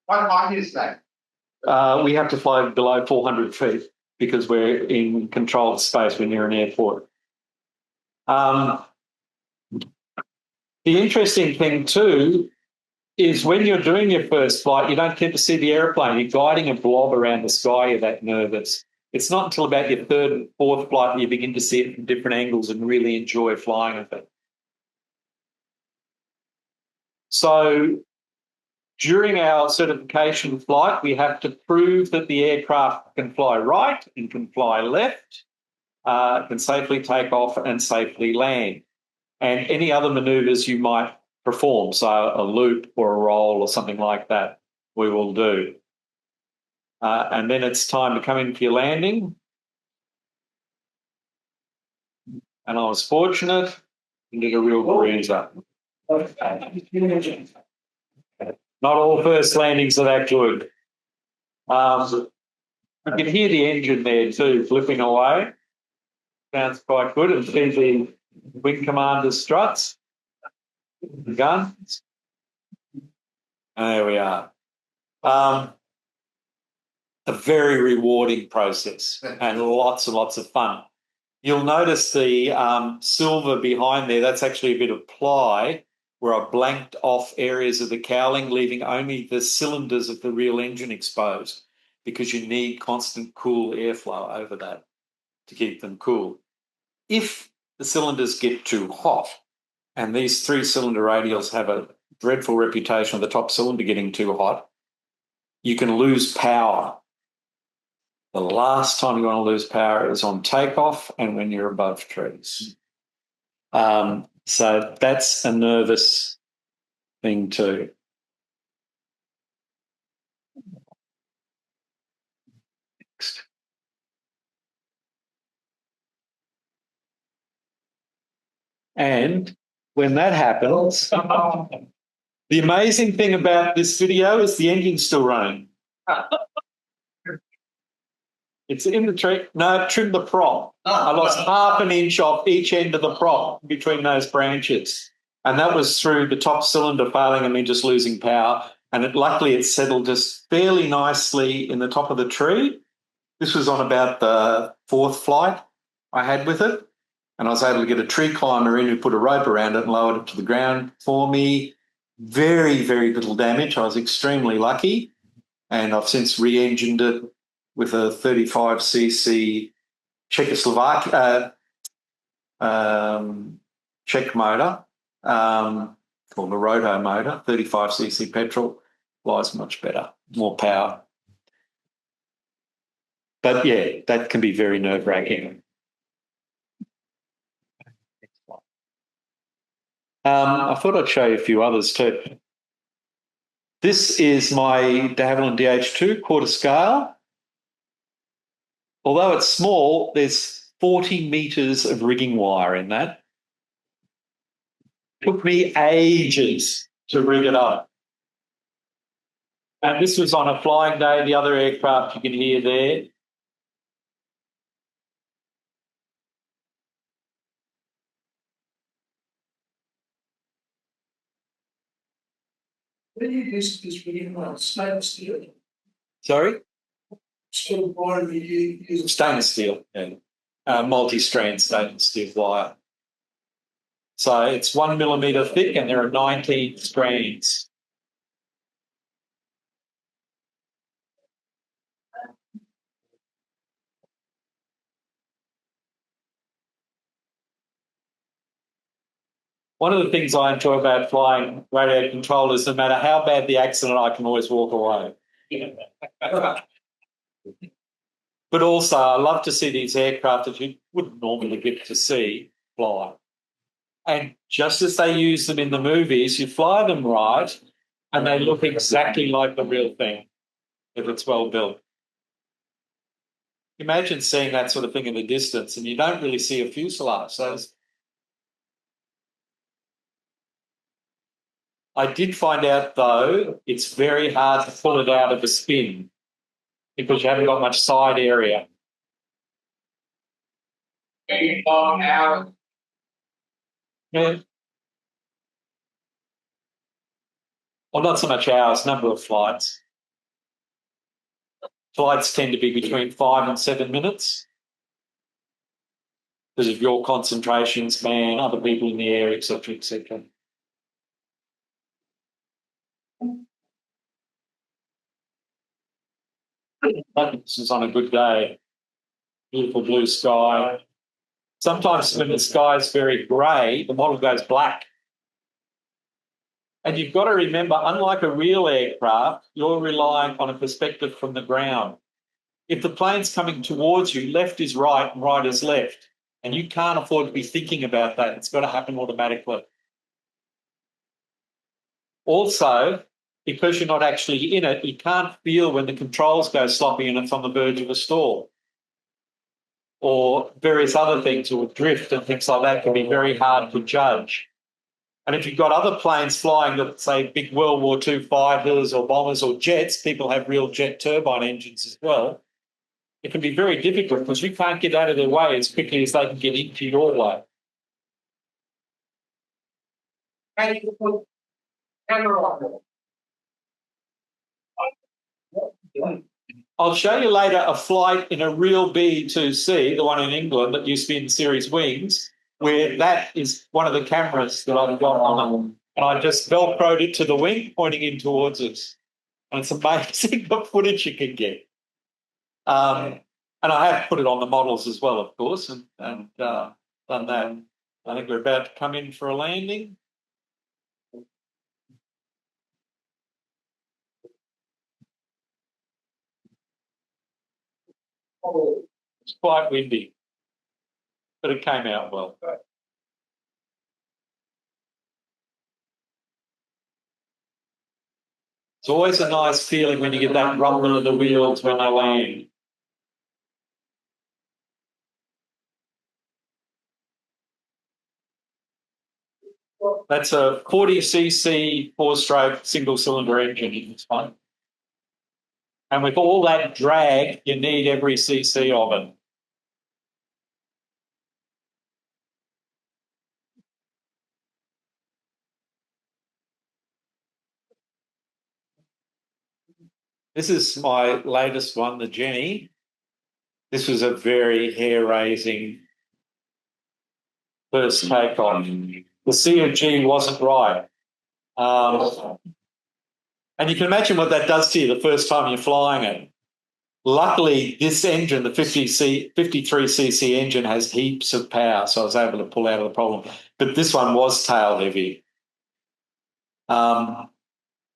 What height is that? We have to fly below 400 feet because we're in controlled space. We're near an airport. The interesting thing too is when you're doing your first flight, you don't tend to see the airplane. You're guiding a blob around the sky, you're that nervous. It's not until about your third and fourth flight that you begin to see it from different angles and really enjoy flying with it. So during our certification flight, we have to prove that the aircraft can fly right and can fly left, can safely take off and safely land, and any other manoeuvres you might perform, so a loop or a roll or something like that, we will do. And then it's time to come in for your landing. And I was fortunate and did a real bruiser. Not all first landings are that good. You can hear the engine there too, flipping away. Sounds quite good. And see the wing commander's struts, the guns. And there we are. A very rewarding process and lots and lots of fun. You'll notice the silver behind there, that's actually a bit of ply where I blanked off areas of the cowling, leaving only the cylinders of the real engine exposed because you need constant cool airflow over that to keep them cool. If the cylinders get too hot, and these three-cylinder radials have a dreadful reputation of the top cylinder getting too hot, you can lose power. The last time you want to lose power is on takeoff and when you're above trees. So that's a nervous thing too. Next. And when that happens, the amazing thing about this video is the engine's still running. It's in the tree. No, trim the prop. I lost half an inch off each end of the prop between those branches. And that was through the top cylinder failing and me just losing power. And luckily it settled just fairly nicely in the top of the tree. This was on about the fourth flight I had with it, and I was able to get a tree climber in who put a rope around it and lowered it to the ground for me. Very, very little damage. I was extremely lucky, and I've since re-engined it with a 35cc Czechoslovakia Czech motor, called a roto motor, 35cc petrol, flies much better, more power. But yeah, that can be very nerve-wracking. I thought I'd show you a few others too. This is my de Havilland DH2 quarter scale. Although it's small, there's 40 metres of rigging wire in that. Took me ages to rig it up. And this was on a flying day. The other aircraft you can hear there. Where do you use this really well? Stainless steel. Sorry? Steel wire you use. Stainless steel, yeah. Multi-strand stainless steel wire. So it's 1 millimetre thick and there are 19 strands. One of the things I enjoy about flying radio control is no matter how bad the accident, I can always walk away. But also, I love to see these aircraft that you wouldn't normally get to see fly. And just as they use them in the movies, you fly them right and they look exactly like the real thing if it's well built. Imagine seeing that sort of thing in the distance and you don't really see a fuselage. So I did find out, though, it's very hard to pull it out of a spin because you haven't got much side area. Long hours. Yeah. Well, not so much hours, number of flights. Flights tend to be between 5 and 7 minutes because of your concentration span, other people in the air, etc., etc. This is on a good day. Beautiful blue sky. Sometimes when the sky is very grey, the model goes black. And you've got to remember, unlike a real aircraft, you're relying on a perspective from the ground. If the plane's coming towards you, left is right and right is left. And you can't afford to be thinking about that. It's got to happen automatically. Also, because you're not actually in it, you can't feel when the controls go sloppy and it's on the verge of a stall. Or various other things, or drift and things like that can be very hard to judge. And if you've got other planes flying that, say, big World War II fighters or bombers or jets, people have real jet turbine engines as well, it can be very difficult because you can't get out of their way as quickly as they can get into your way. And you put camera on. I'll show you later a flight in a real B2C, the one in England that used to be in series wings, where that is one of the cameras that I've got on them. And I just Velcroed it to the wing, pointing in towards us. And it's amazing the footage you can get. And I have put it on the models as well, of course, and done that. I think we're about to come in for a landing. It's quite windy, but it came out well. It's always a nice feeling when you get that rumble of the wheels when they land. That's a 40cc four-stroke single-cylinder engine in this one. And with all that drag, you need every cc of it. This is my latest one, the Jenny. This was a very hair-raising first takeoff. The CFG wasn't right. And you can imagine what that does to you the first time you're flying it. Luckily, this engine, the 53cc engine, has heaps of power, so I was able to pull out of the problem. But this one was tail heavy. And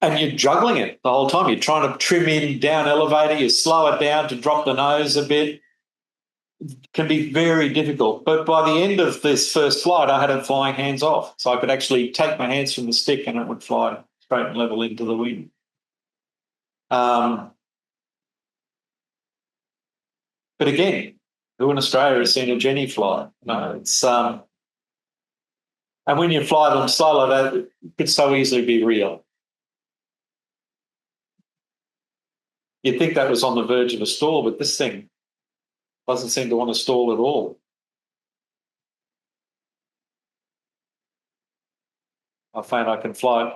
you're juggling it the whole time. You're trying to trim in, down elevator, you slow it down to drop the nose a bit. It can be very difficult. But by the end of this first flight, I had it flying hands off. So I could actually take my hands from the stick and it would fly straight and level into the wind. But again, who in Australia has seen a Jenny fly? No, it's and when you fly them solo, that could so easily be real. You'd think that was on the verge of a stall, but this thing doesn't seem to want to stall at all. I find I can fly it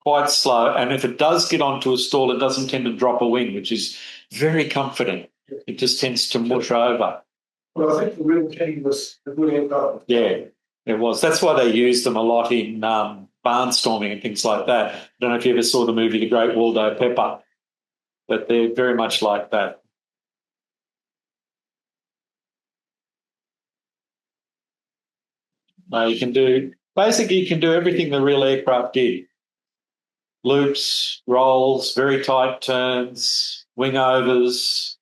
quite slow, and if it does get onto a stall, it doesn't tend to drop a wing, which is very comforting. It just tends to mush over. Well, I think the real key was the good aircraft. Yeah, it was. That's why they used them a lot in barnstorming and things like that. I don't know if you ever saw the movie The Great Waldo Pepper, but they're very much like that. You can do everything the real aircraft did. Loops, rolls, very tight turns, wing overs.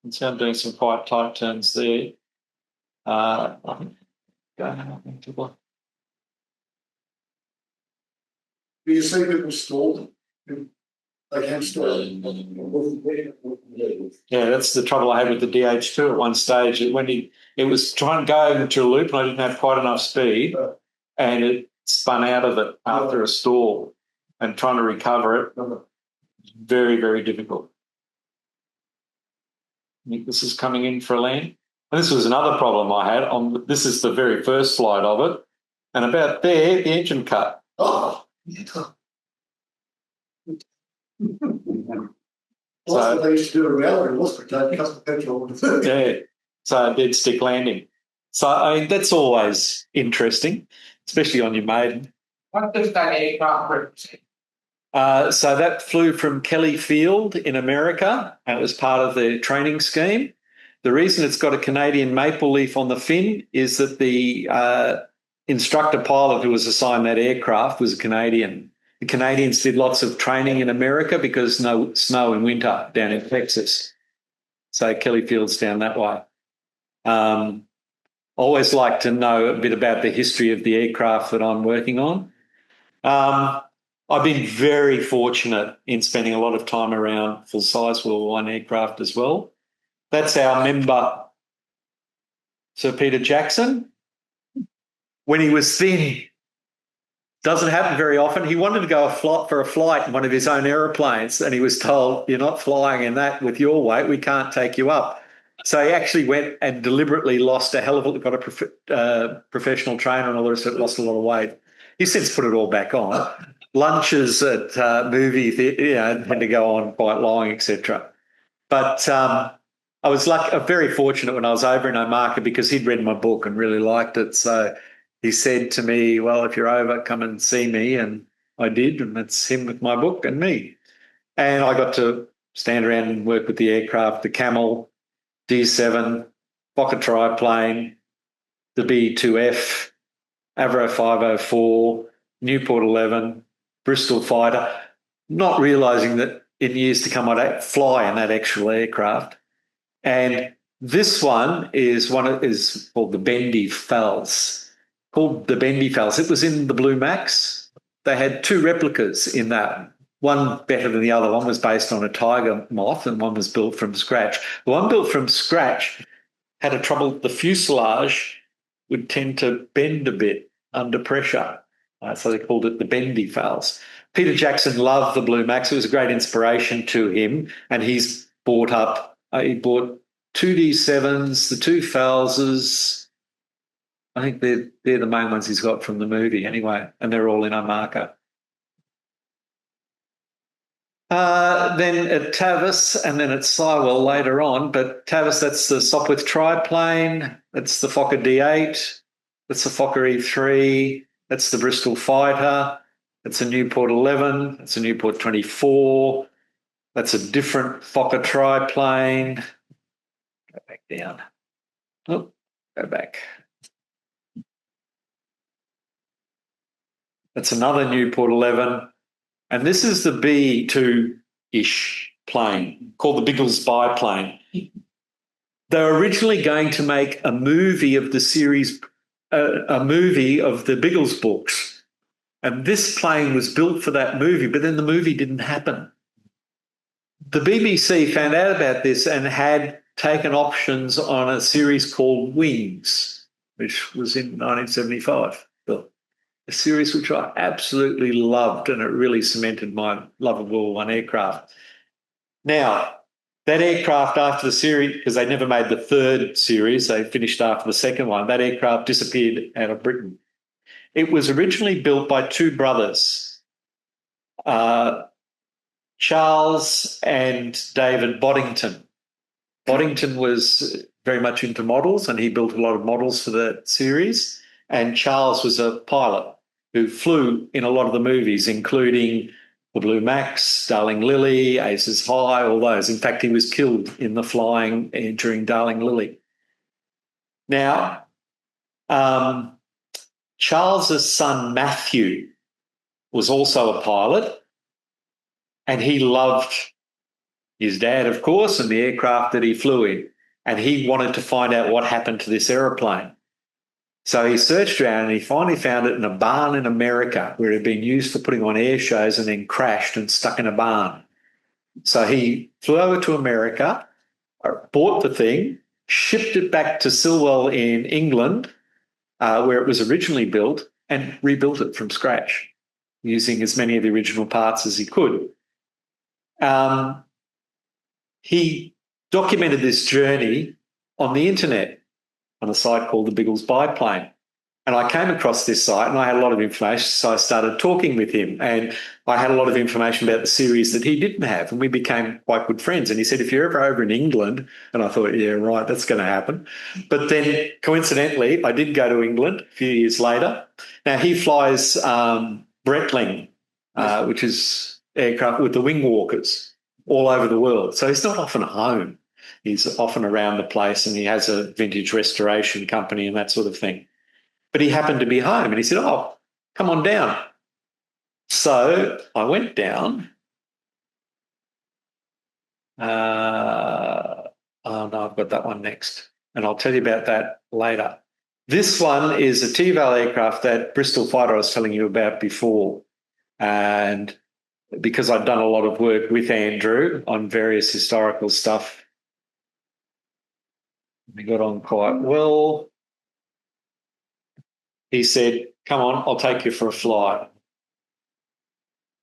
And so I'm doing some quite tight turns there. Do you see people stalled? They can stall. Yeah, that's the trouble I had with the DH2 at one stage. When it was trying to go into a loop and I didn't have quite enough speed, and it spun out of it after a stall, and trying to recover it, very, very difficult. I think this is coming in for a land. And this was another problem I had. This is the very first flight of it, and about there, the engine cut. Oh, well, what they used to do in reality was to take cut the petrol. Yeah, so dead stick landing. So I mean, that's always interesting, especially on your maiden. What does that aircraft represent? So that flew from Kelly Field in America, and it was part of the training scheme. The reason it's got a Canadian maple leaf on the fin is that the instructor pilot who was assigned that aircraft was a Canadian. The Canadians did lots of training in America because no snow in winter down in Texas. So Kelly Field's down that way. Always like to know a bit about the history of the aircraft that I'm working on. I've been very fortunate in spending a lot of time around full-size World War I aircraft as well. That's our member, Sir Peter Jackson. When he was thin, doesn't happen very often. He wanted to go for a flight in one of his own aeroplanes, and he was told, "You're not flying in that with your weight. We can't take you up." So he actually went and deliberately lost a hell of a lot, got a professional trainer and all the rest of it, lost a lot of weight. He's since put it all back on. Lunches at movie theatre, tend to go on quite long, etc. But I was very fortunate when I was over in Omaka because he'd read my book and really liked it. So he said to me, "Well, if you're over, come and see me." And I did, and it's him with my book and me. And I got to stand around and work with the aircraft, the Camel, D7, Fokker triplane, the B2F, Avro 504, Newport 11, Bristol fighter, not realising that in years to come I'd fly in that actual aircraft. And this one is called the Bendy Falls. It was in the Blue Max. They had two replicas in that. One better than the other. One was based on a tiger moth and one was built from scratch. The one built from scratch had a trouble. The fuselage would tend to bend a bit under pressure. So they called it the Bendy Falls. Peter Jackson loved the Blue Max. It was a great inspiration to him. And he's bought two D7s, the two Falses. I think they're the main ones he's got from the movie anyway, and they're all in Omaka. then at Tavis and then at Sywell later on. But Tavis, that's the Sopwith triplane. That's the Fokker D8. That's the Fokker E3. That's the Bristol Fighter. That's a Newport 11. That's a Newport 24. That's a different Fokker triplane. Go back down. Oh, go back. That's another Newport 11. And this is the B2-ish plane called the Biggles biplane. They were originally going to make a movie of the series, a movie of the Biggles books. And this plane was built for that movie, but then the movie didn't happen. The BBC found out about this and had taken options on a series called Wings, which was in 1975. A series which I absolutely loved, and it really cemented my love of World War I aircraft. Now, that aircraft after the series, because they never made the third series, they finished after the second one, that aircraft disappeared out of Britain. It was originally built by two brothers, Charles and David Boddington. Boddington was very much into models, and he built a lot of models for that series. And Charles was a pilot who flew in a lot of the movies, including The Blue Max, Darling Lily, Aces High, all those. In fact, he was killed in the flying during Darling Lily. Now, Charles's son Matthew was also a pilot, and he loved his dad, of course, and the aircraft that he flew in, and he wanted to find out what happened to this aeroplane. So he searched around and he finally found it in a barn in America where it had been used for putting on air shows and then crashed and stuck in a barn. So he flew over to America, bought the thing, shipped it back to Stilwell in England, where it was originally built, and rebuilt it from scratch using as many of the original parts as he could. He documented this journey on the internet, on a site called the Biggles Biplane. And I came across this site and I had a lot of information, so I started talking with him, and I had a lot of information about the series that he didn't have, and we became quite good friends. And he said, if you're ever over in England, and I thought, yeah, right, that's going to happen. But then coincidentally, I did go to England a few years later. Now he flies Breitling, which is aircraft with the wing walkers all over the world. So he's not often home. He's often around the place, and he has a vintage restoration company and that sort of thing. But he happened to be home and he said, oh, come on down. So I went down. Oh, no, I've got that one next, and I'll tell you about that later. This one is a T-Val aircraft, that Bristol Fighter I was telling you about before. And because I'd done a lot of work with Andrew on various historical stuff, we got on quite well. He said, come on, I'll take you for a flight.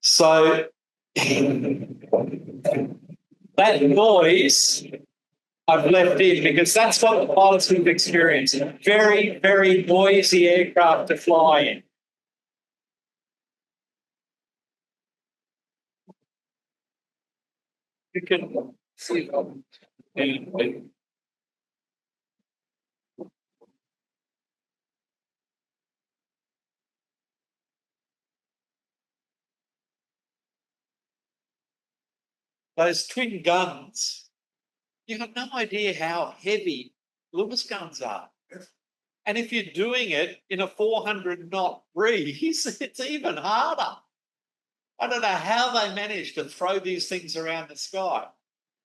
So that noise I've left in, because that's what the pilots have experienced. Very, very noisy aircraft to fly in. You can see those twin guns. You have no idea how heavy Lewis guns are. And if you're doing it in a 400-knot breeze, it's even harder. I don't know how they managed to throw these things around the sky.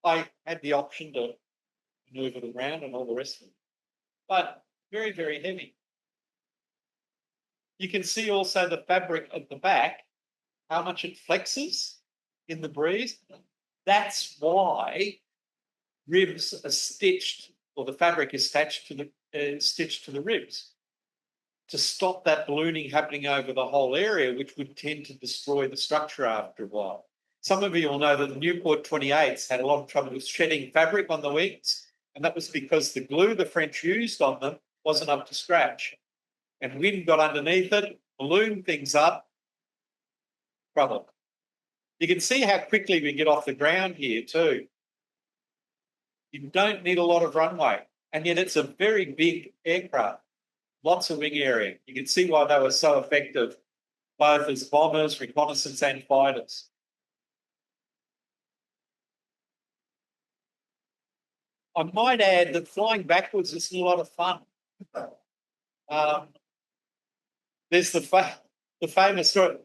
I had the option to move it around and all the rest of it. But very, very heavy. You can see also the fabric at the back, how much it flexes in the breeze. That's why ribs are stitched, or the fabric is stitched to the ribs, to stop that ballooning happening over the whole area, which would tend to destroy the structure after a while. Some of you will know that the Newport 28s had a lot of trouble with shedding fabric on the wings, and that was because the glue the French used on them wasn't up to scratch. And wind got underneath it, ballooned things up, trouble. You can see how quickly we get off the ground here too. You don't need a lot of runway, and yet it's a very big aircraft, lots of wing area. You can see why they were so effective, both as bombers, reconnaissance and fighters. I might add that flying backwards is a lot of fun. There's the famous story.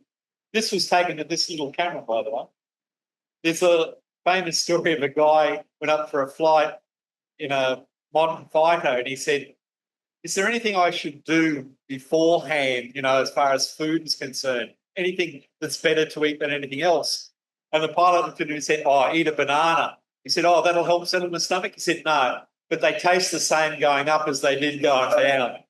This was taken with this little camera, by the way. There's a famous story of a guy went up for a flight in a modern fighter, and he said, "Is there anything I should do beforehand, as far as food is concerned? Anything that's better to eat than anything else?" And the pilot looked at him and said, "Oh, eat a banana." He said, "Oh, that'll help settle my stomach." He said, "No, but they taste the same going up as they did going down."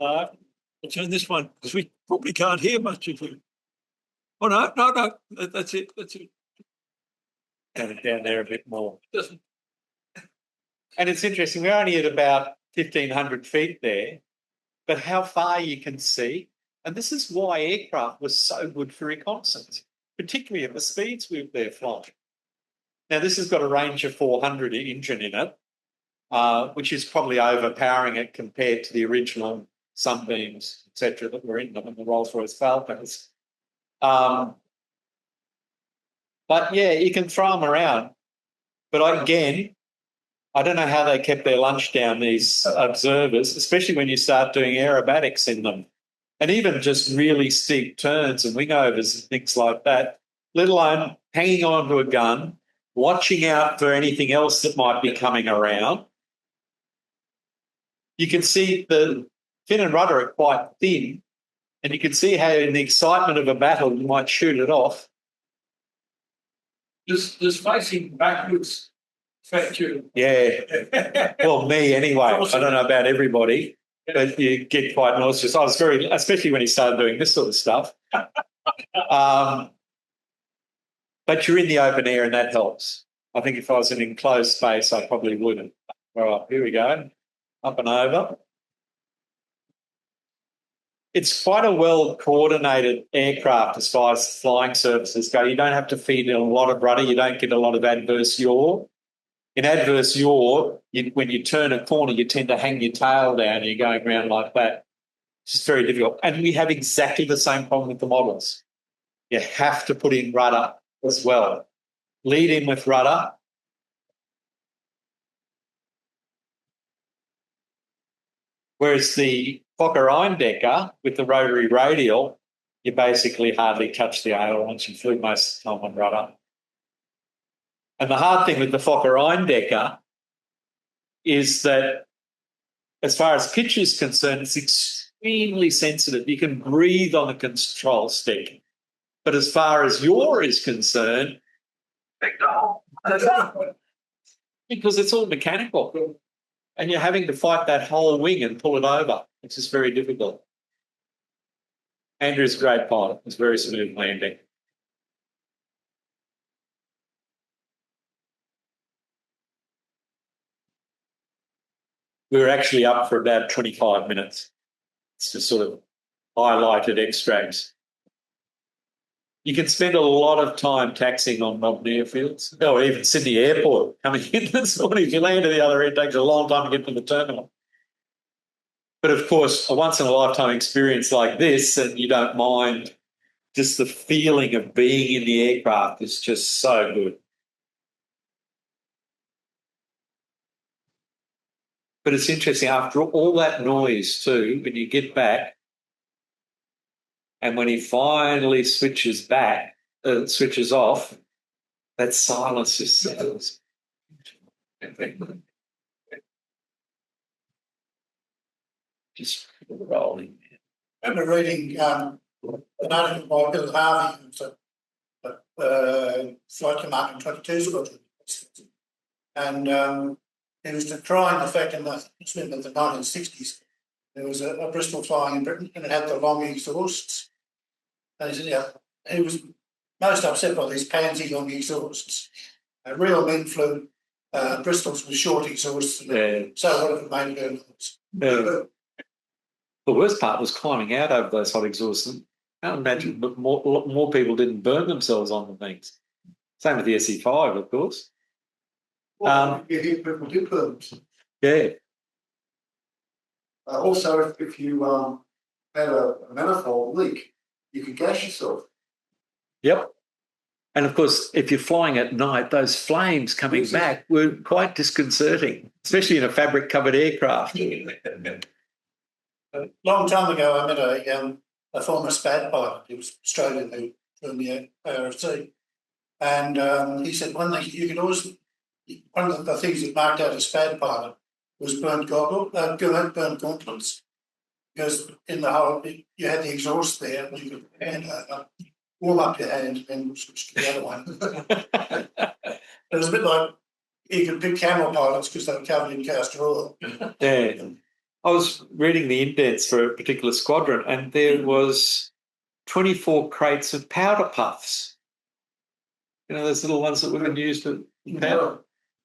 I'll turn this one because we probably can't hear much of you. Oh, no. That's it. Turn it down there a bit more. And it's interesting, we're only at about 1,500 feet there, but how far you can see. And this is why aircraft was so good for reconnaissance, particularly at the speeds they're flying. Now, this has got a range of 400 engine in it, which is probably overpowering it compared to the original Sunbeams, etc., that were in them, and the Rolls-Royce Falcons. But yeah, you can throw them around. But I don't know how they kept their lunch down, these observers, especially when you start doing aerobatics in them. And even just really steep turns and wingovers and things like that, let alone hanging on to a gun, watching out for anything else that might be coming around. You can see the fin and rudder are quite thin, and you can see how in the excitement of a battle you might shoot it off. Does facing backwards affect you? Yeah. Well, me anyway. I don't know about everybody, but you get quite nauseous. I was especially when he started doing this sort of stuff. But you're in the open air and that helps. I think if I was in an enclosed space, I probably wouldn't. All right, here we go. Up and over. It's quite a well-coordinated aircraft as far as flying surfaces go. You don't have to feed in a lot of rudder. You don't get a lot of adverse yaw. In adverse yaw, when you turn a corner, you tend to hang your tail down and you're going around like that. It's just very difficult. And we have exactly the same problem with the models. You have to put in rudder as well. Lead in with rudder. Whereas the Fokker-Eindecker with the rotary radial, you basically hardly touch the ailerons. You flew most of the time on rudder. And the hard thing with the Fokker-Eindecker is that as far as pitch is concerned, it's extremely sensitive. You can breathe on the control stick. But as far as yaw is concerned, because it's all mechanical. And you're having to fight that whole wing and pull it over. It's just very difficult. Andrew's a great pilot. It's very smooth landing. We were actually up for about 25 minutes. It's just sort of highlighted extracts. You can spend a lot of time taxiing on modern airfields, or even Sydney Airport coming in this morning. If you land at the other end, it takes a long time to get to the terminal. But of course, a once-in-a-lifetime experience like this, and you don't mind, just the feeling of being in the aircraft is just so good. But it's interesting, after all that noise too, when you get back, and when he finally switches off, that silence just settles. Just rolling. I remember reading an article by Bill Harvey, who's a flight commander in 22 Squadron. And he was decrying the fact in the 1960s there was a Bristol flying in Britain and it had the long exhausts. And he said, he was most upset by these pansy long exhausts. Real men flew Bristols with short exhausts. So what if it made a go noise? The worst part was climbing out over those hot exhausts. I can't imagine, but more people didn't burn themselves on the things. Same with the SE5, of course. You hear people did burn. Yeah. Also, if you had a manifold leak, you could gas yourself. Yep. And of course, if you're flying at night, those flames coming back were quite disconcerting, especially in a fabric-covered aircraft. A long time ago, I met a former SPAD pilot. He was Australian from the ARC, and he said one of the things that marked out a SPAD pilot was burnt gauntlets, because in the hole you had the exhaust there, and you could warm up your hand and switch to the other one. It was a bit like you could pick camel pilots because they were covered in castor oil. Yeah. I was reading the indents for a particular squadron, and there was 24 crates of powder puffs. You know, those little ones that women use to powder.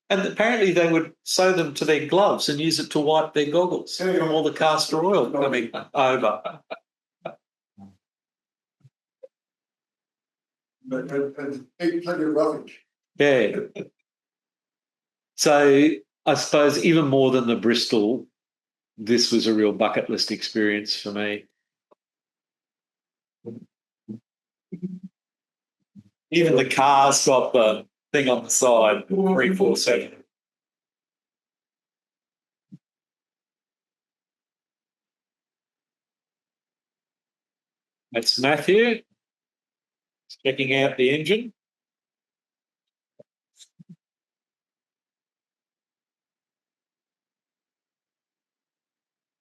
And apparently they would sew them to their gloves and use it to wipe their goggles from all the castor oil coming over. And plenty of rubbish. Yeah. So I suppose even more than the Bristol, this was a real bucket list experience for me. Even the car's got the thing on the side, 347. That's Matthew checking out the engine.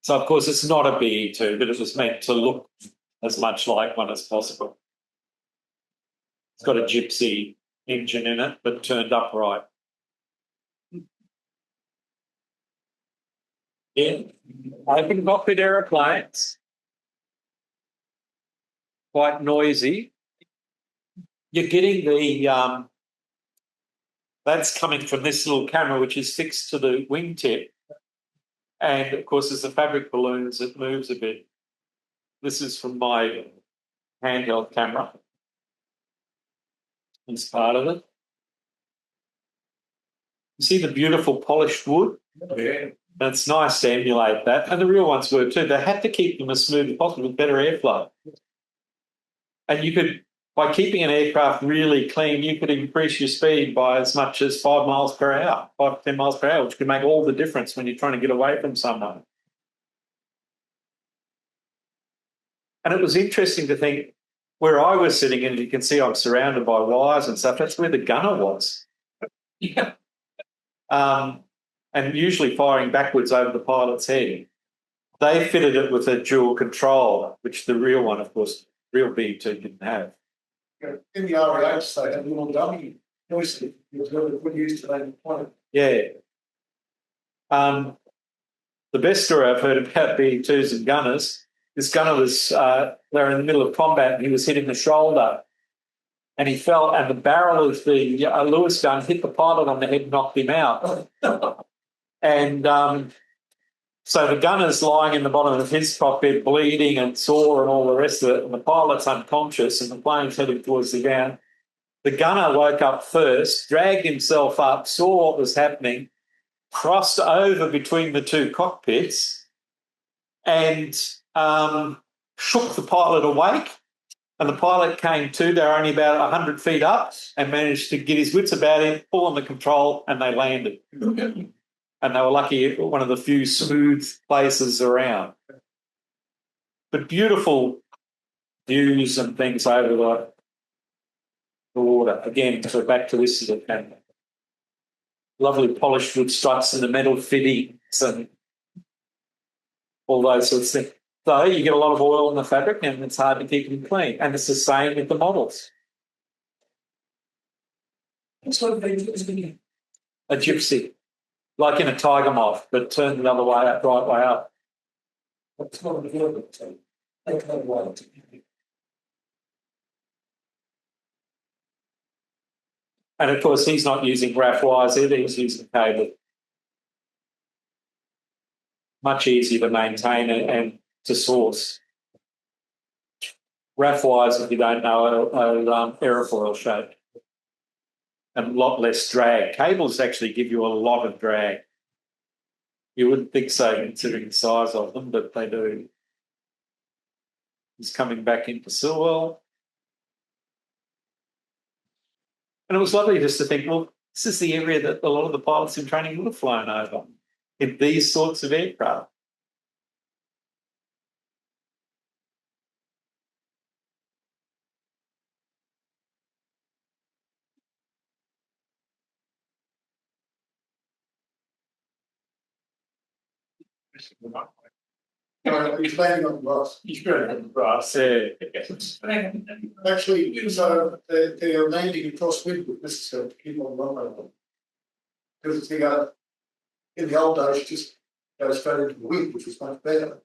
So, of course, it's not a BE2, but it was meant to look as much like one as possible. It's got a gypsy engine in it, but turned upright. Yeah, open cockpit aeroplanes, quite noisy. You're getting the, that's coming from this little camera, which is fixed to the wingtip. And, of course, as the fabric balloons, it moves a bit. This is from my handheld camera. It's part of it. You see the beautiful polished wood? Yeah. And it's nice to emulate that. And the real ones were too. They had to keep them as smooth as possible with better airflow. And you could, by keeping an aircraft really clean, you could increase your speed by as much as 5 miles per hour, 5 to 10 miles per hour, which could make all the difference when you're trying to get away from someone. And it was interesting to think where I was sitting, and you can see I'm surrounded by wires and stuff, that's where the gunner was. Yeah. And usually firing backwards over the pilot's head. They fitted it with a dual control, which the real one, of course, real B2 didn't have. In the RAH, they had a little dummy joystick. It was what used to make point. Yeah. The best story I've heard about B2s and gunners, this gunner was, they were in the middle of combat and he was hit in the shoulder and he fell and the barrel of the Lewis gun hit the pilot on the head and knocked him out. And so the gunner's lying in the bottom of his cockpit bleeding and sore and all the rest of it, and the pilot's unconscious and the plane's heading towards the ground. The gunner woke up first, dragged himself up, saw what was happening, crossed over between the two cockpits and shook the pilot awake. And the pilot came to, they were only about 100 feet up and managed to get his wits about him, pull on the control, and they landed. And they were lucky, one of the few smooth places around. But beautiful views and things over the water. Again, so back to this, and lovely polished wood struts and the metal fittings and all those sorts of things. So you get a lot of oil in the fabric and it's hard to keep them clean. And it's the same with the models. A gypsy, like in a tiger moth, but turned the other way up, right way up. And of course, he's not using RAF wires either, he's using cable. much easier to maintain and to source. RAF-wise, if you don't know, aerofoil shape. And a lot less drag. Cables actually give you a lot of drag. You wouldn't think so considering the size of them, but they do. He's coming back into Silwell. And it was lovely just to think, well, this is the area that a lot of the pilots in training would have flown over in these sorts of aircraft. He's landing on the grass. He's going on the grass. Yeah. Actually, so they're landing across wind with this to keep on runway. Because in the old days, just go straight into the wind, which was much better.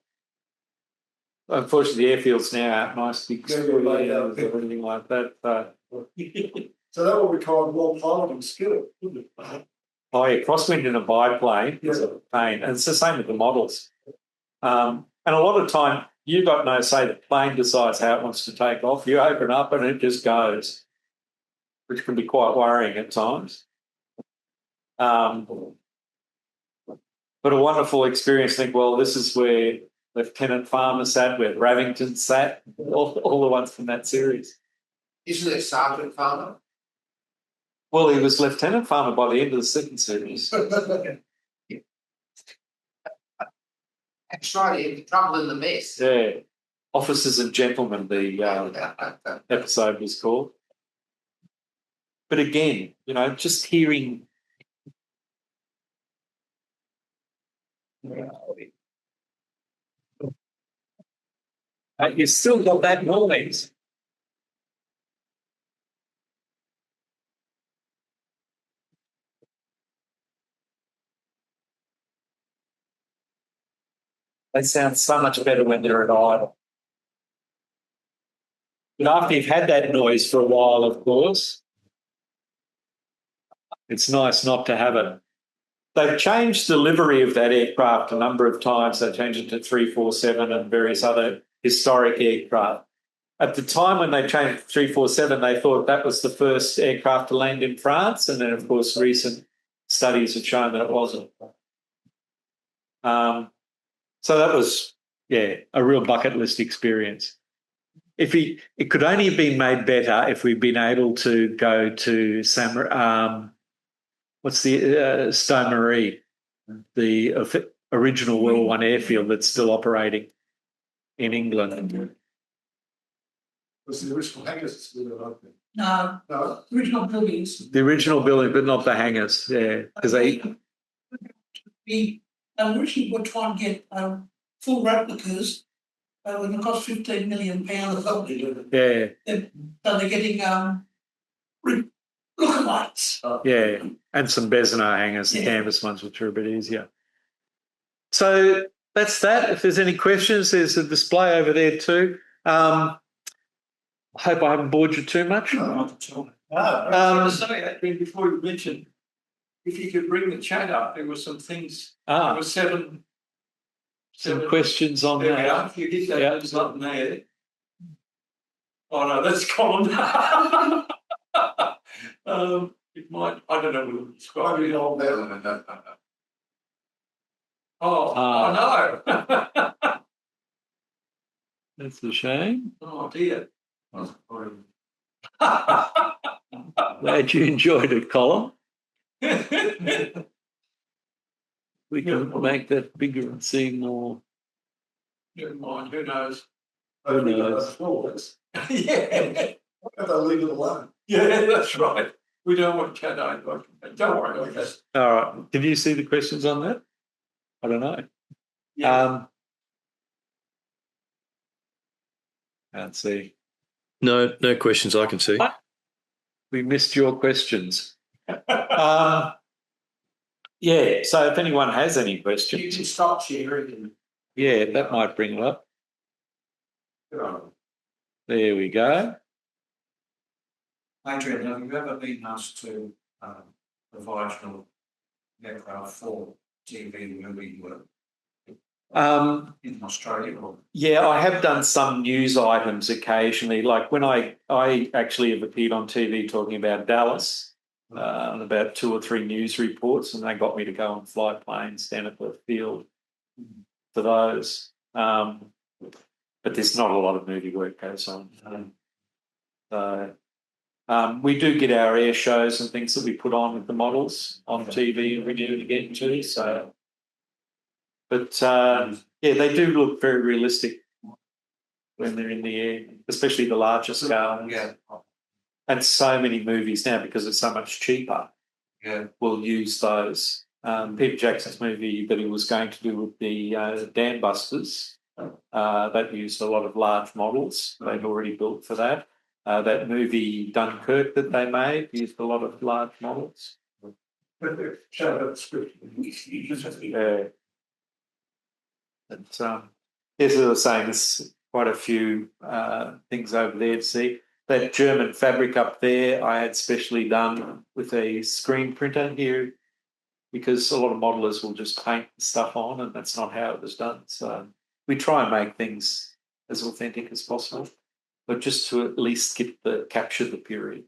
Unfortunately, the airfield's now out nice big Yeah, or anything like that. So that would require more piloting skill, wouldn't it? Oh, yeah, crosswind in a biplane is Yeah. a pain. And it's the same with the models. And a lot of time, you've got no say. The plane decides how it wants to take off. You open up and it just goes, which can be quite worrying at times. But a wonderful experience. Think, well, this is where Lieutenant Farmer sat, where Ravington sat, all the ones from that series. Isn't it Sergeant Farmer? Well, he was Lieutenant Farmer by the end of the second series. That's right, the trouble in the mess. Yeah. Officers and Gentlemen, the episode was called. But again, just hearing. You still got that noise. They sound so much better when they're at idle. But after you've had that noise for a while, of course, it's nice not to have it. They've changed the livery of that aircraft a number of times. They changed it to 347 and various other historic aircraft. At the time when they changed it to 347, they thought that was the first aircraft to land in France. And then, of course, recent studies have shown that it wasn't. So that was, a real bucket list experience. It could only have been made better if we'd been able to go to Stone Marie, the original World War I airfield that's still operating in England. Was the original hangars still open? No, No. original buildings. The original building, but not the hangars, because We originally were trying to get full replicas. When it cost £15 million. Yeah. So they're getting lookalikes. Yeah, and some Bessemer hangars, the canvas ones, which are a bit easier. So that's that. If there's any questions, there's a display over there too. I hope I haven't bored you too much. No, not at all. I was going to say, Adrian, before you mentioned, if you could bring the chat up, there were some things. There were seven questions on there we are. that. If you hit that little button there. Oh no, that's gone. It might. I don't know. We'll describe it all there. Oh no. That's a shame. Oh dear. Glad you enjoyed it, Colin. We can make that bigger and see more. Never mind. Who knows? Who knows? Yeah. Why don't they leave it alone? Yeah, that's right. We don't want chat over. Don't worry about that. All right. Can you see the questions on that? I don't know. Yeah. Can't see. No questions I can see. We missed your questions. So if anyone has any You questions, can start sharing. that might bring it up. There we go. Adrian, have you ever been asked to provide your aircraft for TV movie work? In Australia? Or? Yeah, I have done some news items occasionally. Like when I actually have appeared on TV talking about Dallas, on about 2 or 3 news reports, and they got me to go and fly planes down at the field for those. But there's not a lot of movie work goes on. We do get our air shows and things that we put on with the models on TV and we do to get to. So, but yeah, they do look very realistic when they're in the air, especially the larger scale. Yeah. And so many movies now, because it's so much cheaper, will use those. Peter Jackson's movie that he was going to do with the Dam Busters, that used a lot of large models they'd already built for that. That movie Dunkirk that they made used a lot of large models. Shout out the script. Yeah. But, as I was saying, there's quite a few things over there to see. That German fabric up there I had specially done with a screen printer here, because a lot of modelers will just paint stuff on, and that's not how it was done. So we try and make things as authentic as possible, but just to at least capture the period.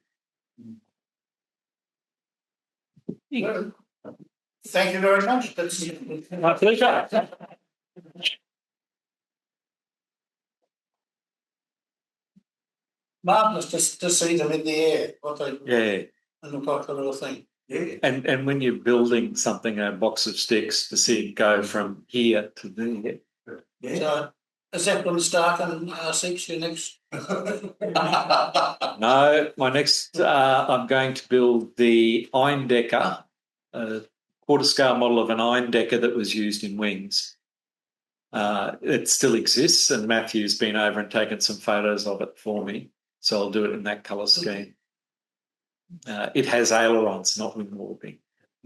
Thank you very much. That's My pleasure. marvellous to see them in the air. What they and look like the little thing. Yeah. And when you're building something, a box of sticks, to see it go from here to there. Yeah. So, a Zeppelin Stark and R6 your next. No, my next, I'm going to build the Eindecker, a quarter-scale model of an Eindecker that was used in wings. It still exists, and Matthew's been over and taken some photos of it for me, so I'll do it in that colour scheme. It has ailerons, not wing warping,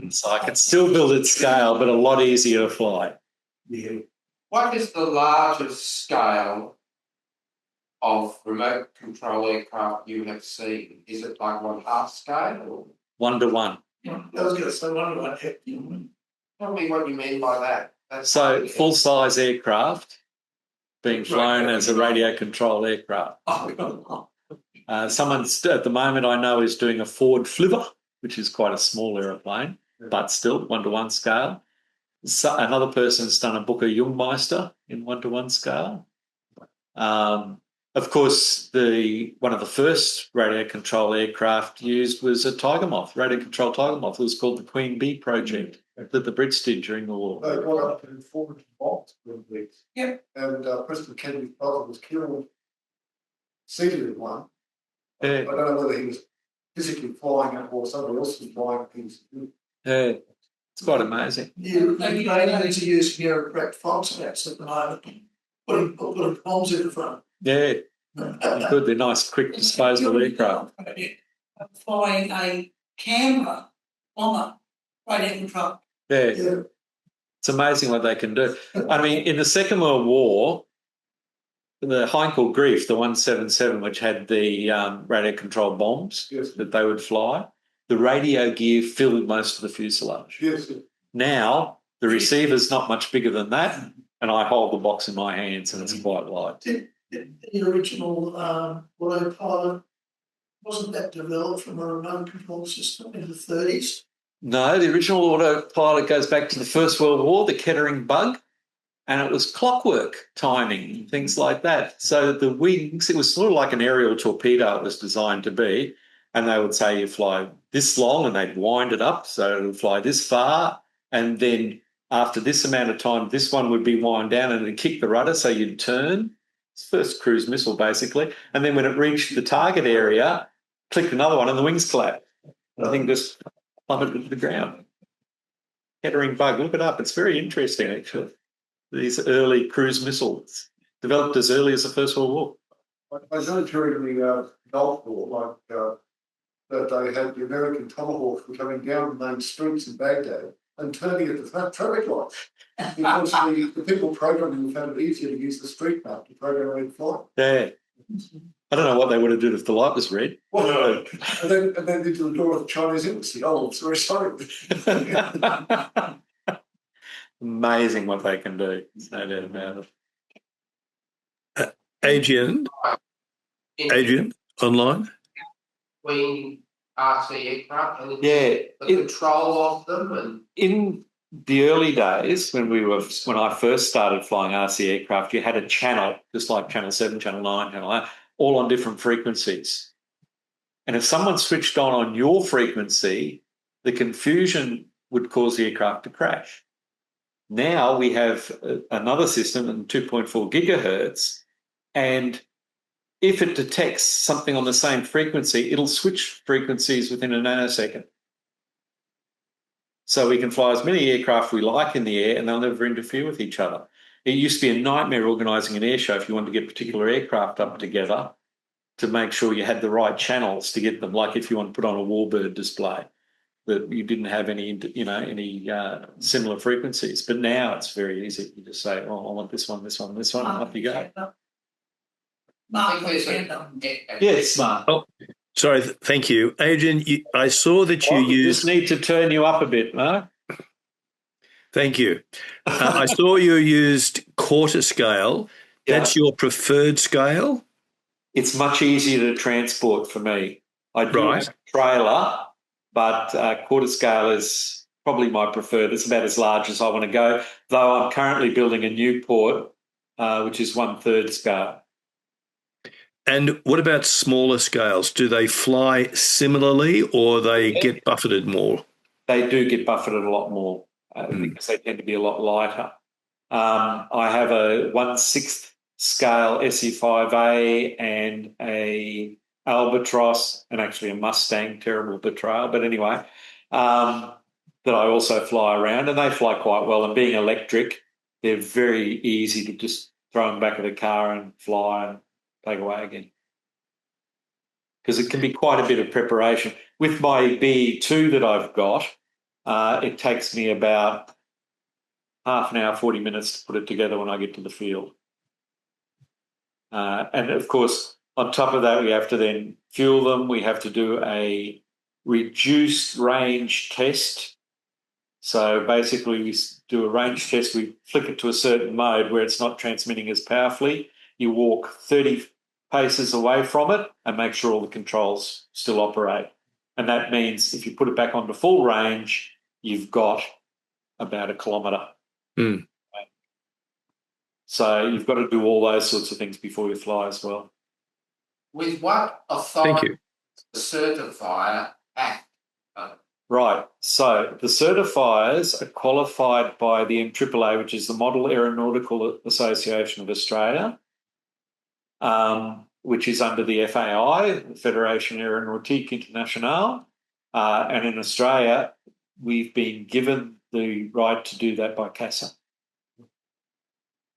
so I can still build at scale, but a lot easier to fly. Yeah. What is the largest scale of remote control aircraft you have seen? Is it like 1/2 scale? Or? 1-to-1. I was going to say 1-to-1. Tell me what you mean by that. That's So full-size aircraft being flown as a radio-controlled aircraft. Someone at the moment I know is doing a Ford Flivver, which is quite a small aeroplane, but still 1-to-1 scale. So another person's done a Booker Jungmeister in 1-to-1 scale. Of course, one of the first radio-controlled aircraft used was a Tiger Moth, radio-controlled Tiger Moth. It was called the Queen Bee Project that the Brits did during the war. They got up to Forward box for the weeks. Yep. And Preston Kennedy's brother was killed seated in one. Yeah. I don't know whether he was physically flying it or somebody else was flying it. Yeah, it's quite amazing. You need to use bureaucrat fox nets at the moment, putting bombs in the front. Yeah, good. They're nice, quick disposable aircraft. Flying a Canberra bomber radio control. Yeah. Yeah. It's amazing what they can do. I mean, in the Second World War, the Heinkel Grief, the 177, which had the radio-controlled bombs that they would fly, the radio gear filled most of the fuselage. Yes. Now, the receiver's not much bigger than that, and I hold the box in my hands, and it's quite light. The original autopilot, wasn't that developed from a remote control system in the 30s? No, the original autopilot goes back to the First World War, the Kettering bug, and it was clockwork timing, things like that. So the wings, it was sort of like an aerial torpedo it was designed to be, and they would say you fly this long, and they'd wind it up so it would fly this far, and then after this amount of time, this one would be wound down and it'd kick the rudder so you'd turn. It's first cruise missile, basically. And then when it reached the target area, clicked another one and the wings collapsed. The thing just plummeted to the ground. Kettering bug, look it up. It's very interesting, actually. These early cruise missiles developed as early as the First World War. I know during the Gulf War, that they had the American Tomahawks were coming down the main streets in Baghdad and turning at the traffic lights. Because the people programming found it easier to use the street map to program where to fly. Yeah. I don't know what they would have done if the light was red. Well, and then into the door of the Chinese embassy. Oh, I'm sorry. Amazing what they can do. There's no doubt about it. Adrian, online? Between RC aircraft and Yeah, the control of them and in the early days when I first started flying RC aircraft, you had a channel, just like Channel 7, Channel 9, Channel 8, all on different frequencies. And if someone switched on your frequency, the confusion would cause the aircraft to crash. Now we have another system in 2.4 gigahertz, and if it detects something on the same frequency, it'll switch frequencies within a nanosecond. So we can fly as many aircraft we like in the air and they'll never interfere with each other. It used to be a nightmare organising an air show if you wanted to get particular aircraft up together to make sure you had the right channels to get them, like if you want to put on a warbird display, that you didn't have any similar frequencies. But now it's very easy. You just say, oh, I want this one, this one, this one, and off you go. Yes, Mark. Oh, sorry, thank you. Adrian, I saw that you used... just need to turn you up a bit, Mark. Thank you. I saw you used quarter scale. That's your preferred scale? It's much easier to transport for me. I do have a trailer, but quarter scale is probably my preferred. It's about as large as I want to go, though I'm currently building a new port, which is 1/3 scale. And what about smaller scales? Do they fly similarly or they get buffeted more? They do get buffeted a lot more because they tend to be a lot lighter. I have a 1/6 scale SE5A and a Albatross and actually a Mustang, terrible betrayal, but anyway, that I also fly around, and they fly quite well. And being electric, they're very easy to just throw in the back of the car and fly and take away again. Because it can be quite a bit of preparation. With my BE2 that I've got, it takes me about half an hour, 40 minutes to put it together when I get to the field. And, of course, on top of that, we have to then fuel them. We have to do a reduced range test. So basically we do a range test. We flick it to a certain mode where it's not transmitting as powerfully. You walk 30 paces away from it and make sure all the controls still operate. And that means if you put it back onto full range, you've got about 1 kilometre. Mm. So you've got to do all those sorts of things before you fly as well. with what authority does the certifier act? Right. So the certifiers are qualified by the MAAA, which is the Model Aeronautical Association of Australia, which is under the FAI, the Fédération Aéronautique Internationale. And in Australia, we've been given the right to do that by CASA.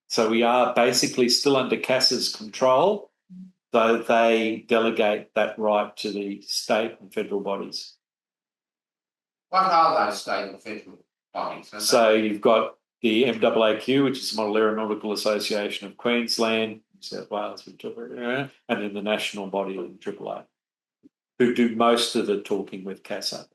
So we are basically still under CASA's control, though they delegate that right to the state and federal bodies. What are those state and federal bodies? So you've got the MAAQ, which is the Model Aeronautical Association of Queensland, New South Wales, Victoria, and then the national body of AAA, who do most of the talking with CASA.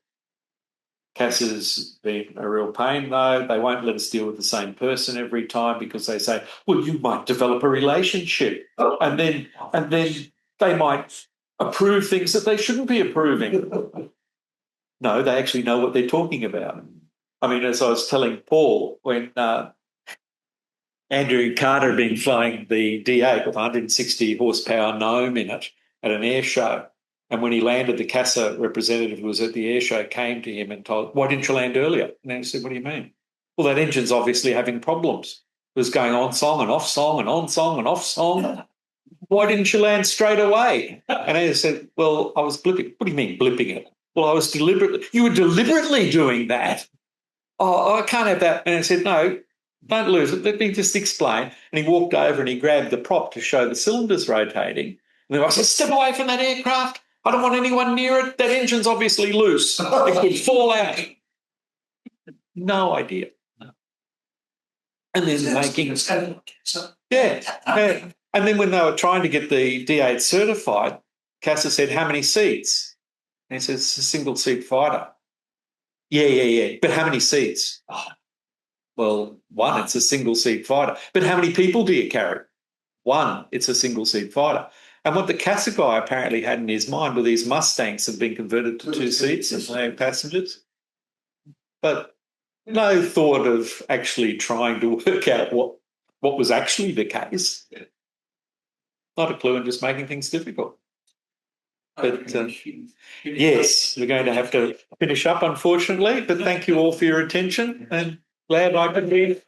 CASA's been a real pain, though. They won't let us deal with the same person every time because they say, well, you might develop a relationship and then they might approve things that they shouldn't be approving. No, they actually know what they're talking about. I mean, as I was telling Paul, when Andrew Carter had been flying the D8 with 160 horsepower Gnome in it at an air show, and when he landed, the CASA representative who was at the air show came to him and told, why didn't you land earlier? And he said, what do you mean? Well, that engine's obviously having problems. It was going on song and off song and on song and off song. Why didn't you land straight away? And I said, well, I was blipping. What do you mean blipping it? Well, I was deliberately. You were deliberately doing that. Oh, I can't have that. And I said, no, don't lose it. Let me just explain. And he walked over and he grabbed the prop to show the cylinders rotating. And then I said, step away from that aircraft. I don't want anyone near it. That engine's obviously loose. It could fall out. No idea. No. And then making... Yeah. And then when they were trying to get the D8 certified, CASA said, how many seats? And he said, it's a single-seat fighter. Yeah. But how many seats? Oh, Well, one, it's a single seat fighter. But how many people do you carry? One, it's a single seat fighter. And what the Casa guy apparently had in his mind were these Mustangs have been converted to two seats and they have passengers. But no thought of actually trying to work out what was actually the case. Not a clue and just making things difficult. But yes, we're going to have to finish up, unfortunately. But thank you all for your attention and glad I could be.